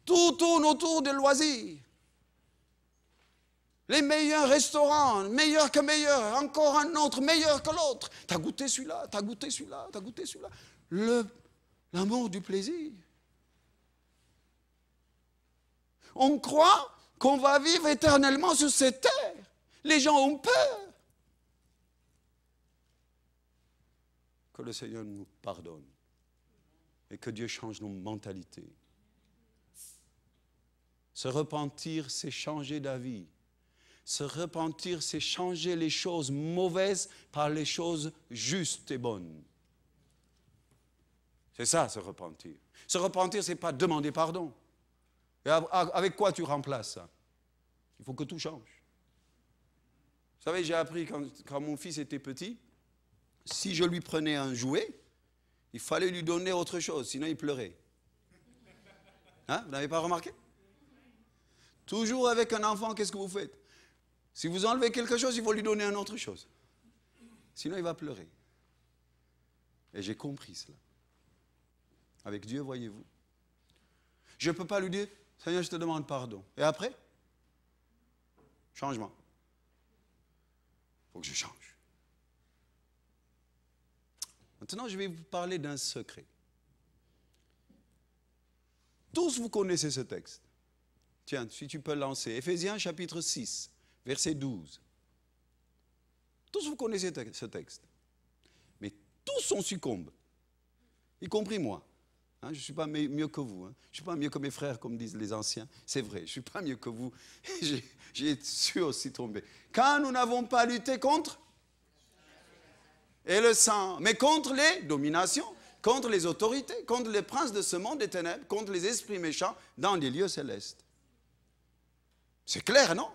Tout tourne autour des loisirs. Les meilleurs restaurants, meilleurs que meilleurs, encore un autre, meilleur que l'autre. T'as goûté celui-là, t'as goûté celui-là, t'as goûté celui-là. L'amour du plaisir. On croit qu'on va vivre éternellement sur cette terre. Les gens ont peur. Que le Seigneur nous pardonne et que Dieu change nos mentalités. Se repentir, c'est changer d'avis. Se repentir, c'est changer les choses mauvaises par les choses justes et bonnes. C'est ça, se repentir. Se repentir, ce n'est pas demander pardon. Et avec quoi tu remplaces ça? Il faut que tout change. Vous savez, j'ai appris quand mon fils était petit, si je lui prenais un jouet, il fallait lui donner autre chose, sinon il pleurait. Hein? Vous n'avez pas remarqué? Toujours avec un enfant, qu'est-ce que vous faites? Si vous enlevez quelque chose, il faut lui donner une autre chose. Sinon, il va pleurer. Et j'ai compris cela. Avec Dieu, voyez-vous. Je ne peux pas lui dire, Seigneur, je te demande pardon. Et après? Changement. Il faut que je change. Maintenant, je vais vous parler d'un secret. Tous vous connaissez ce texte. Tiens, si tu peux lancer. Éphésiens chapitre 6, verset 12. Tous vous connaissez ce texte. Mais tous on succombe. Y compris moi. Hein, je ne suis pas mieux que vous. Hein. Je ne suis pas mieux que mes frères, comme disent les anciens. C'est vrai, je ne suis pas mieux que vous. J'ai su aussi tomber. Quand nous n'avons pas lutté contre et le sang, mais contre les dominations, contre les autorités, contre les princes de ce monde des ténèbres, contre les esprits méchants dans les lieux célestes. C'est clair, non?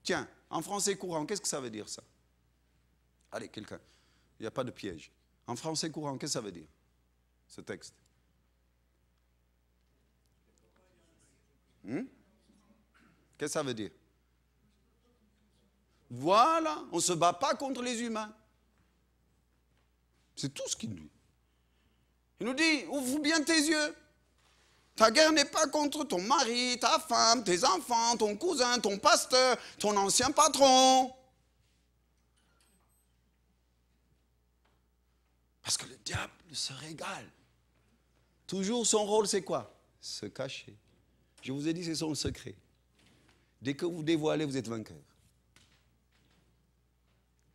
Tiens, en français courant, qu'est-ce que ça veut dire ça? Allez, quelqu'un. Il n'y a pas de piège. En français courant, qu'est-ce que ça veut dire, ce texte? Qu'est-ce que ça veut dire? Voilà, on ne se bat pas contre les humains. C'est tout ce qu'il nous dit. Il nous dit, ouvre bien tes yeux. Ta guerre n'est pas contre ton mari, ta femme, tes enfants, ton cousin, ton pasteur, ton ancien patron. Parce que le diable se régale. Toujours son rôle, c'est quoi? Se cacher. Je vous ai dit, c'est son secret. Dès que vous dévoilez, vous êtes vainqueur.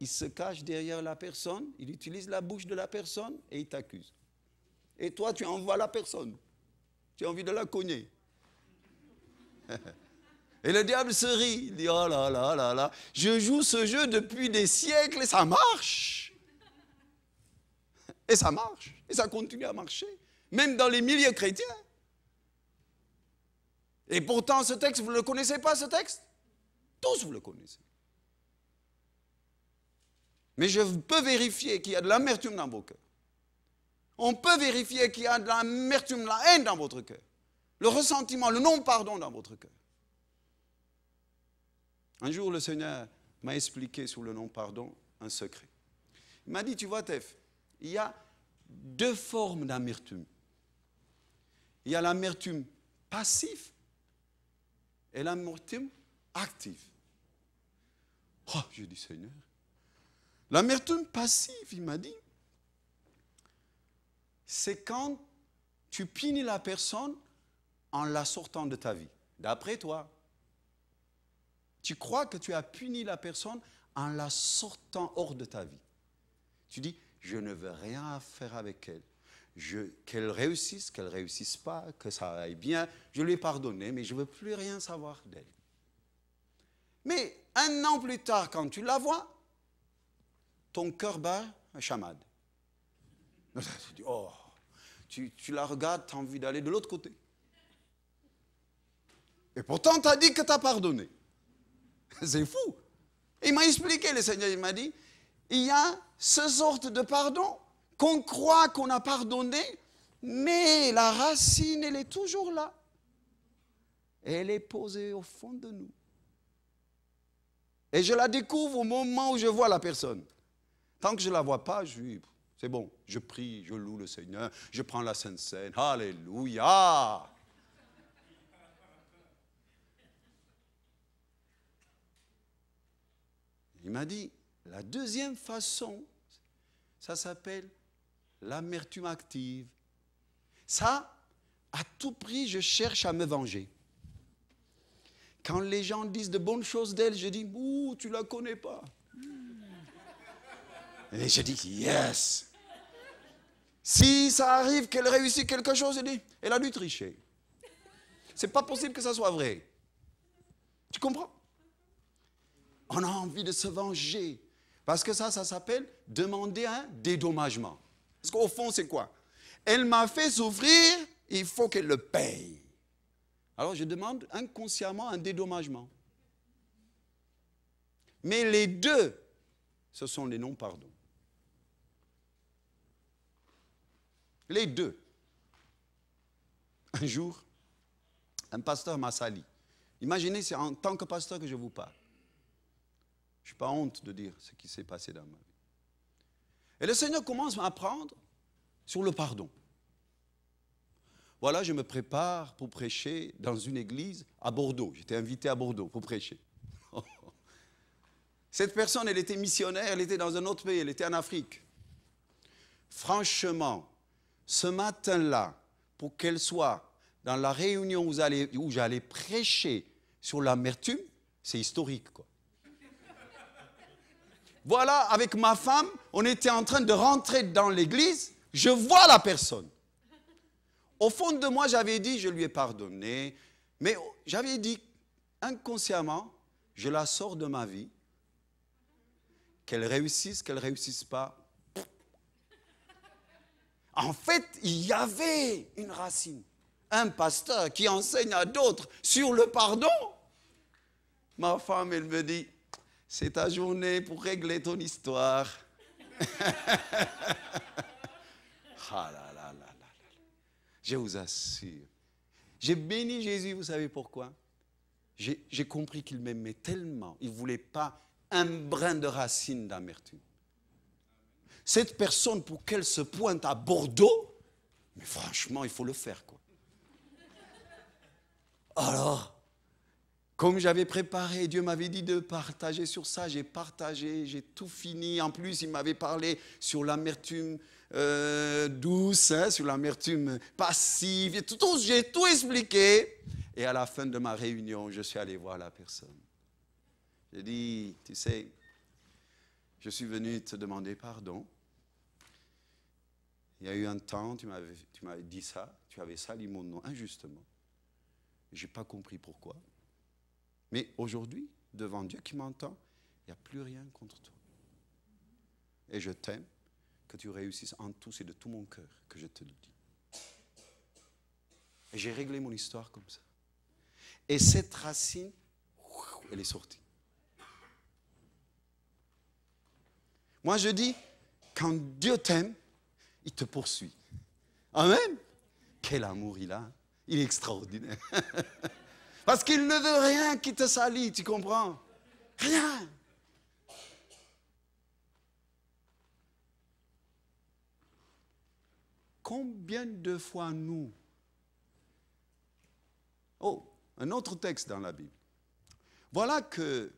Il se cache derrière la personne, il utilise la bouche de la personne et il t'accuse. Et toi, tu envoies la personne. Tu as envie de la cogner. Et le diable se rit. Il dit, oh là là là là, je joue ce jeu depuis des siècles et ça marche. Et ça marche. Et ça continue à marcher. Même dans les milieux chrétiens. Et pourtant, ce texte, vous ne le connaissez pas, ce texte? Tous vous le connaissez. Mais je peux vérifier qu'il y a de l'amertume dans vos cœurs. On peut vérifier qu'il y a de l'amertume, de la haine dans votre cœur. Le ressentiment, le non-pardon dans votre cœur. Un jour, le Seigneur m'a expliqué sur le non-pardon un secret. Il m'a dit, tu vois, Tef, il y a deux formes d'amertume. Il y a l'amertume passive et l'amertume active. Oh, j'ai dit, Seigneur. L'amertume passive, il m'a dit, c'est quand tu punis la personne en la sortant de ta vie. D'après toi, tu crois que tu as puni la personne en la sortant hors de ta vie. Tu dis, je ne veux rien faire avec elle. Qu'elle réussisse pas, que ça aille bien. Je lui ai pardonné, mais je ne veux plus rien savoir d'elle. Mais un an plus tard, quand tu la vois, ton cœur bat un chamade. Tu dis, oh, tu la regardes, tu as envie d'aller de l'autre côté. Et pourtant, tu as dit que tu as pardonné. C'est fou. Il m'a expliqué, le Seigneur, il m'a dit, il y a ce sorte de pardon qu'on croit qu'on a pardonné, mais la racine, elle est toujours là. Elle est posée au fond de nous. Et je la découvre au moment où je vois la personne. Tant que je ne la vois pas, c'est bon, je prie, je loue le Seigneur, je prends la Sainte Seine, alléluia. Il m'a dit, la deuxième façon, ça s'appelle l'amertume active. Ça, à tout prix, je cherche à me venger. Quand les gens disent de bonnes choses d'elle, je dis, ouh, tu ne la connais pas. Et je dis, yes. Si ça arrive qu'elle réussit quelque chose, je dis, elle a dû tricher. C'est pas possible que ça soit vrai. Tu comprends? On a envie de se venger. Parce que ça s'appelle demander un dédommagement. Parce qu'au fond, c'est quoi? Elle m'a fait souffrir, il faut qu'elle le paye. Alors je demande inconsciemment un dédommagement. Mais les deux, ce sont les non-pardons. Les deux. Un jour, un pasteur m'a sali. Imaginez, c'est en tant que pasteur que je vous parle. Je n'ai pas honte de dire ce qui s'est passé dans ma vie. Et le Seigneur commence à m'apprendre sur le pardon. Voilà, je me prépare pour prêcher dans une église à Bordeaux. J'étais invité à Bordeaux pour prêcher. Cette personne, elle était missionnaire, elle était dans un autre pays, elle était en Afrique. Franchement, ce matin-là, pour qu'elle soit dans la réunion où j'allais prêcher sur l'amertume, c'est historique, quoi. Voilà, avec ma femme, on était en train de rentrer dans l'église, je vois la personne. Au fond de moi, j'avais dit, je lui ai pardonné, mais j'avais dit inconsciemment, je la sors de ma vie, qu'elle réussisse pas. En fait, il y avait une racine. Un pasteur qui enseigne à d'autres sur le pardon. Ma femme, elle me dit, c'est ta journée pour régler ton histoire. Ah là là là là. Je vous assure. J'ai béni Jésus, vous savez pourquoi? J'ai compris qu'il m'aimait tellement. Il ne voulait pas un brin de racine d'amertume. Cette personne, pour qu'elle se pointe à Bordeaux, mais franchement, il faut le faire, quoi. Alors, comme j'avais préparé, Dieu m'avait dit de partager sur ça, j'ai partagé, j'ai tout fini. En plus, il m'avait parlé sur l'amertume douce, sur l'amertume passive. J'ai tout expliqué. Et à la fin de ma réunion, je suis allé voir la personne. J'ai dit, tu sais, je suis venu te demander pardon. Il y a eu un temps, tu m'avais dit ça, tu avais sali mon nom injustement. Je n'ai pas compris pourquoi. Mais aujourd'hui, devant Dieu qui m'entend, il n'y a plus rien contre toi. Et je t'aime, que tu réussisses en tout, c'est de tout mon cœur que je te le dis. Et j'ai réglé mon histoire comme ça. Et cette racine, elle est sortie. Moi je dis, quand Dieu t'aime, il te poursuit. Amen. Quel amour il a. Il est extraordinaire. Parce qu'il ne veut rien qui te salit, tu comprends? Rien. Combien de fois nous... Oh, un autre texte dans la Bible. Voilà que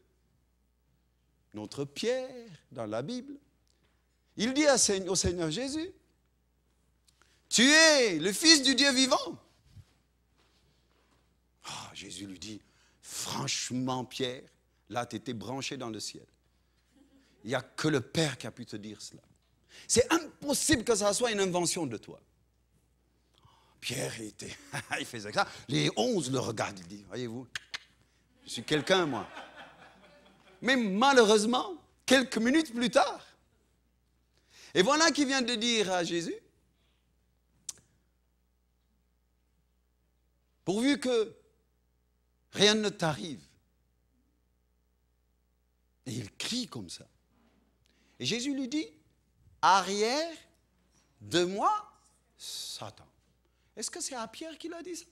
notre Pierre, dans la Bible, il dit au Seigneur Jésus, tu es le Fils du Dieu vivant. Ah, Jésus lui dit, franchement Pierre, là tu étais branché dans le ciel. Il n'y a que le Père qui a pu te dire cela. C'est impossible que ça soit une invention de toi. Pierre, il faisait ça. Les 11 le regardent, il dit, voyez-vous, je suis quelqu'un moi. Mais malheureusement, quelques minutes plus tard, et voilà qu'il vient de dire à Jésus, pourvu que rien ne t'arrive. Et il crie comme ça. Et Jésus lui dit, arrière de moi, Satan. Est-ce que c'est à Pierre qu'il a dit ça?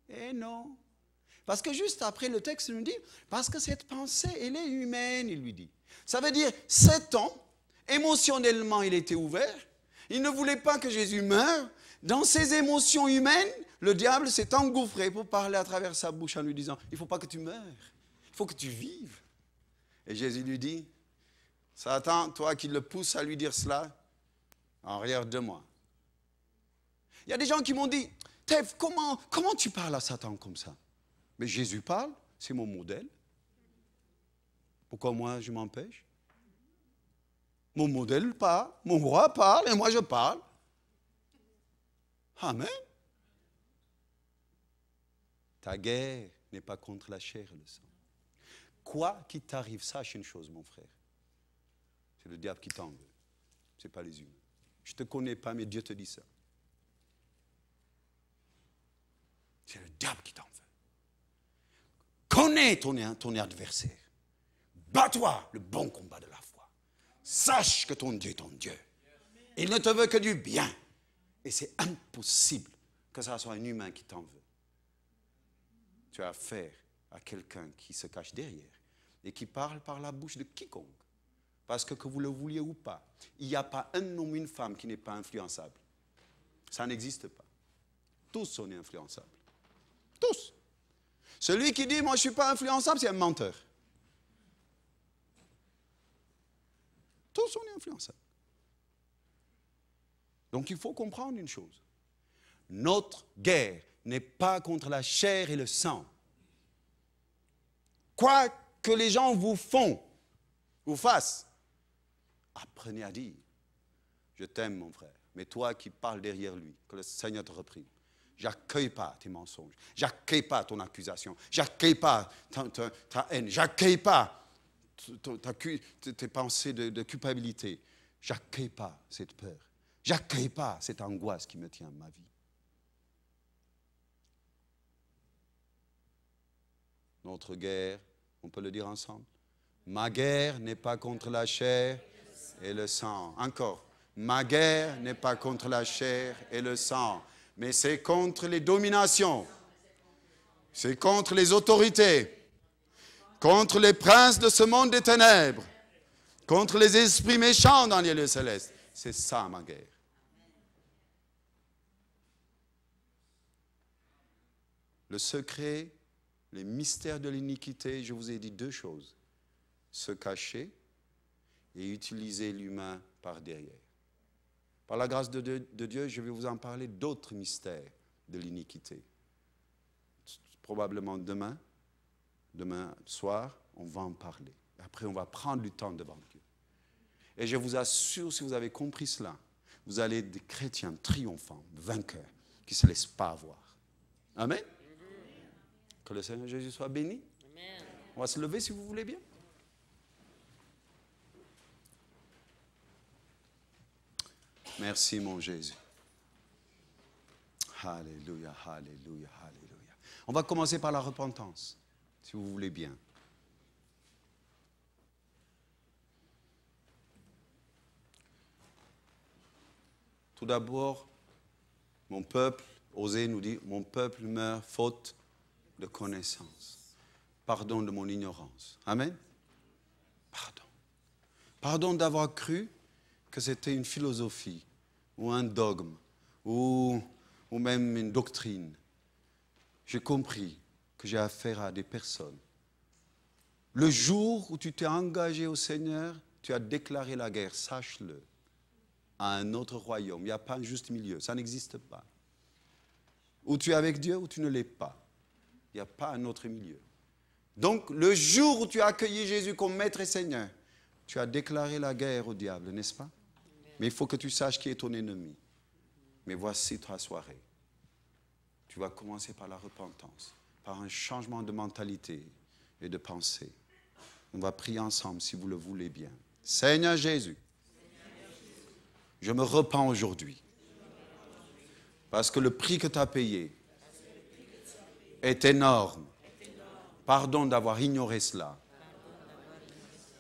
Eh non. Parce que juste après, le texte nous dit, parce que cette pensée, elle est humaine, il lui dit. Ça veut dire, 7 ans, émotionnellement, il était ouvert. Il ne voulait pas que Jésus meure. Dans ses émotions humaines, le diable s'est engouffré pour parler à travers sa bouche en lui disant, il ne faut pas que tu meures, il faut que tu vives. Et Jésus lui dit, Satan, toi qui le pousses à lui dire cela, en arrière de moi. Il y a des gens qui m'ont dit, Tev, comment tu parles à Satan comme ça? Mais Jésus parle, c'est mon modèle. Pourquoi moi je m'empêche? Mon modèle parle, mon roi parle et moi je parle. Amen. Ta guerre n'est pas contre la chair et le sang. Quoi qu'il t'arrive, sache une chose, mon frère. C'est le diable qui t'en veut. Ce n'est pas les humains. Je ne te connais pas, mais Dieu te dit ça. C'est le diable qui t'en veut. Connais ton adversaire. Bats-toi le bon combat de la foi. Sache que ton Dieu est ton Dieu. Il ne te veut que du bien. Et c'est impossible que ça soit un humain qui t'en veut. Tu as affaire à quelqu'un qui se cache derrière et qui parle par la bouche de quiconque. Parce que vous le vouliez ou pas, il n'y a pas un homme ou une femme qui n'est pas influençable. Ça n'existe pas. Tous on est influençables. Tous. Celui qui dit, moi je ne suis pas influençable, c'est un menteur. Tous on est influençables. Donc il faut comprendre une chose. Notre guerre n'est pas contre la chair et le sang. Quoi que les gens vous fassent, apprenez à dire, je t'aime mon frère, mais toi qui parles derrière lui, que le Seigneur te reprime. J'accueille pas tes mensonges, j'accueille pas ton accusation, j'accueille pas ta haine, j'accueille pas tes pensées de culpabilité, j'accueille pas cette peur, j'accueille pas cette angoisse qui me tient à ma vie. Notre guerre, on peut le dire ensemble, ma guerre n'est pas contre la chair et le sang. Encore, ma guerre n'est pas contre la chair et le sang, mais c'est contre les dominations, c'est contre les autorités, contre les princes de ce monde des ténèbres, contre les esprits méchants dans les lieux célestes. C'est ça ma guerre. Le secret, les mystères de l'iniquité, je vous ai dit 2 choses. Se cacher et utiliser l'humain par derrière. Par la grâce de Dieu, je vais vous en parler d'autres mystères de l'iniquité. Probablement demain soir, on va en parler. Après, on va prendre du temps devant Dieu. Et je vous assure, si vous avez compris cela, vous allez être des chrétiens triomphants, vainqueurs, qui ne se laissent pas avoir. Amen. Que le Seigneur Jésus soit béni. Amen. On va se lever si vous voulez bien. Merci mon Jésus. Alléluia, alléluia, alléluia. On va commencer par la repentance, si vous voulez bien. Tout d'abord, mon peuple, Osée nous dit, mon peuple meurt faute de connaissance. Pardon de mon ignorance. Amen. Pardon. Pardon d'avoir cru que c'était une philosophie ou un dogme ou même une doctrine. J'ai compris que j'ai affaire à des personnes. Le jour où tu t'es engagé au Seigneur, tu as déclaré la guerre, sache-le. à un autre royaume. Il n'y a pas un juste milieu, ça n'existe pas. Ou tu es avec Dieu ou tu ne l'es pas. Il n'y a pas un autre milieu. Donc, le jour où tu as accueilli Jésus comme Maître et Seigneur, tu as déclaré la guerre au diable, n'est-ce pas? Mais il faut que tu saches qui est ton ennemi. Mais voici ta soirée. Tu vas commencer par la repentance, par un changement de mentalité et de pensée. On va prier ensemble si vous le voulez bien. Seigneur Jésus, je me repens aujourd'hui parce que le prix que tu as payé est énorme. Pardon d'avoir ignoré cela.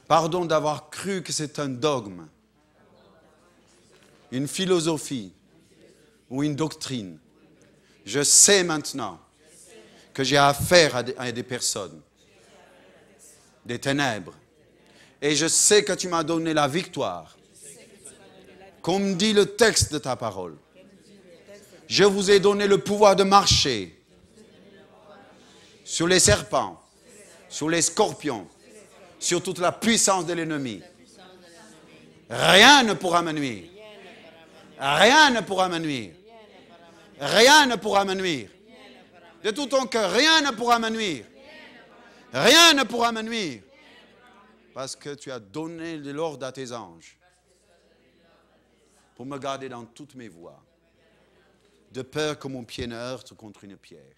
Pardon d'avoir cru que c'est un dogme, une philosophie ou une doctrine. Je sais maintenant que j'ai affaire à des personnes, des ténèbres. Et je sais que tu m'as donné la victoire. Comme dit le texte de ta parole. Je vous ai donné le pouvoir de marcher sur les serpents, sur les scorpions, sur toute la puissance de l'ennemi. Rien ne pourra me nuire. Rien ne pourra me nuire. Rien ne pourra me nuire. De tout ton cœur, rien ne pourra me nuire. Rien ne pourra me nuire. Parce que tu as donné l'ordre à tes anges pour me garder dans toutes mes voies, de peur que mon pied ne heurte contre une pierre.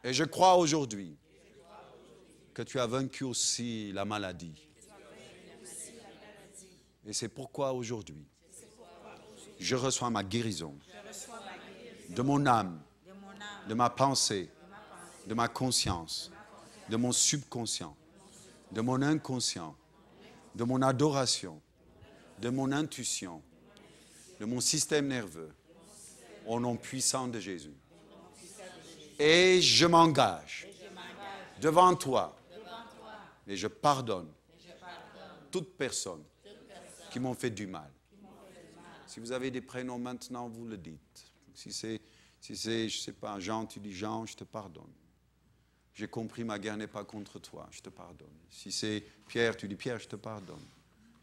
Et je crois aujourd'hui que tu as vaincu aussi la maladie. Et c'est pourquoi aujourd'hui, je reçois ma guérison de mon âme, de ma pensée, de ma conscience, de mon subconscient, de mon inconscient, de mon adoration, de mon intuition, de mon système nerveux, au nom puissant de Jésus. Et je m'engage devant toi et je pardonne toute personne qui m'ont fait du mal. Si vous avez des prénoms maintenant, vous le dites. Si c'est, je ne sais pas, Jean, tu dis Jean, je te pardonne. J'ai compris, ma guerre n'est pas contre toi, je te pardonne. Si c'est Pierre, tu dis Pierre, je te pardonne.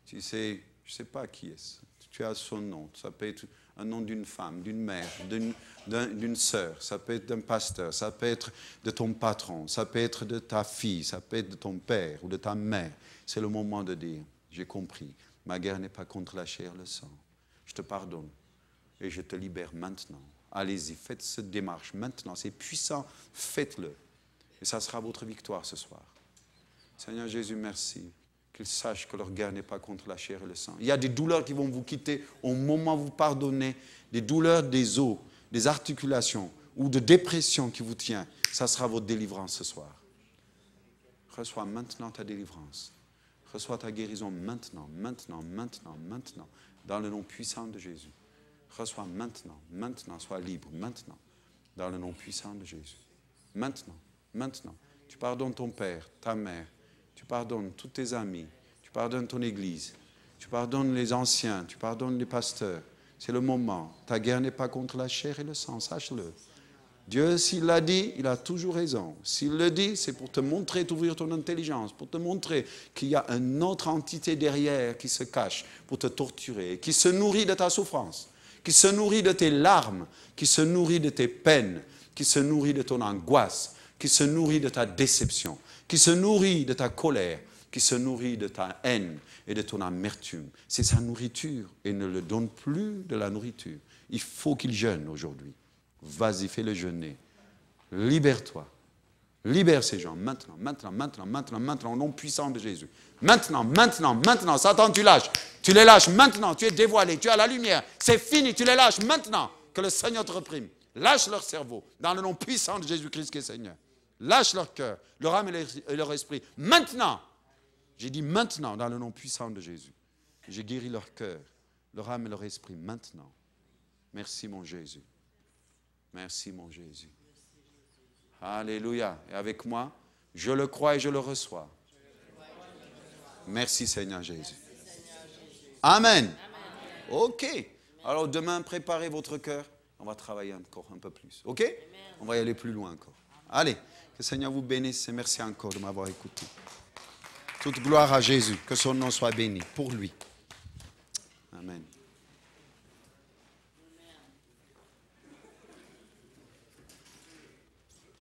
Si c'est, je ne sais pas qui est-ce, tu as son nom. Ça peut être un nom d'une femme, d'une mère, d'une sœur. Ça peut être d'un pasteur, ça peut être de ton patron, ça peut être de ta fille, ça peut être de ton père ou de ta mère. C'est le moment de dire, j'ai compris, ma guerre n'est pas contre la chair et le sang. Je te pardonne et je te libère maintenant. Allez-y, faites cette démarche maintenant. C'est puissant, faites-le. Et ça sera votre victoire ce soir. Seigneur Jésus, merci. Qu'ils sachent que leur guerre n'est pas contre la chair et le sang. Il y a des douleurs qui vont vous quitter au moment où vous pardonnez. Des douleurs des os, des articulations ou de dépression qui vous tient. Ça sera votre délivrance ce soir. Reçois maintenant ta délivrance. Reçois ta guérison maintenant, maintenant, maintenant, maintenant. Dans le nom puissant de Jésus. Reçois maintenant, maintenant. Sois libre maintenant. Dans le nom puissant de Jésus. Maintenant, maintenant. Tu pardonnes ton père, ta mère. Tu pardonnes tous tes amis, tu pardonnes ton église, tu pardonnes les anciens, tu pardonnes les pasteurs. C'est le moment. Ta guerre n'est pas contre la chair et le sang, sache-le. Dieu, s'il l'a dit, il a toujours raison. S'il le dit, c'est pour te montrer, t'ouvrir ton intelligence, pour te montrer qu'il y a une autre entité derrière qui se cache pour te torturer, qui se nourrit de ta souffrance, qui se nourrit de tes larmes, qui se nourrit de tes peines, qui se nourrit de ton angoisse, qui se nourrit de ta déception, qui se nourrit de ta colère, qui se nourrit de ta haine et de ton amertume. C'est sa nourriture et ne le donne plus de la nourriture. Il faut qu'il jeûne aujourd'hui. Vas-y, fais-le jeûner. Libère-toi. Libère ces gens maintenant, maintenant, maintenant, maintenant, maintenant, au nom puissant de Jésus. Maintenant, maintenant, maintenant. Satan, tu lâches. Tu les lâches maintenant. Tu es dévoilé. Tu as la lumière. C'est fini. Tu les lâches maintenant. Que le Seigneur te reprime. Lâche leur cerveau dans le nom puissant de Jésus-Christ qui est Seigneur. Lâche leur cœur, leur âme et leur esprit. Maintenant, j'ai dit maintenant, dans le nom puissant de Jésus. J'ai guéri leur cœur, leur âme et leur esprit maintenant. Merci mon Jésus. Merci mon Jésus. Alléluia. Et avec moi, je le crois et je le reçois. Merci Seigneur Jésus. Amen. OK. Alors demain, préparez votre cœur. On va travailler encore un peu plus. OK? On va y aller plus loin encore. Allez, que le Seigneur vous bénisse et merci encore de m'avoir écouté. Toute gloire à Jésus, que son nom soit béni pour lui. Amen.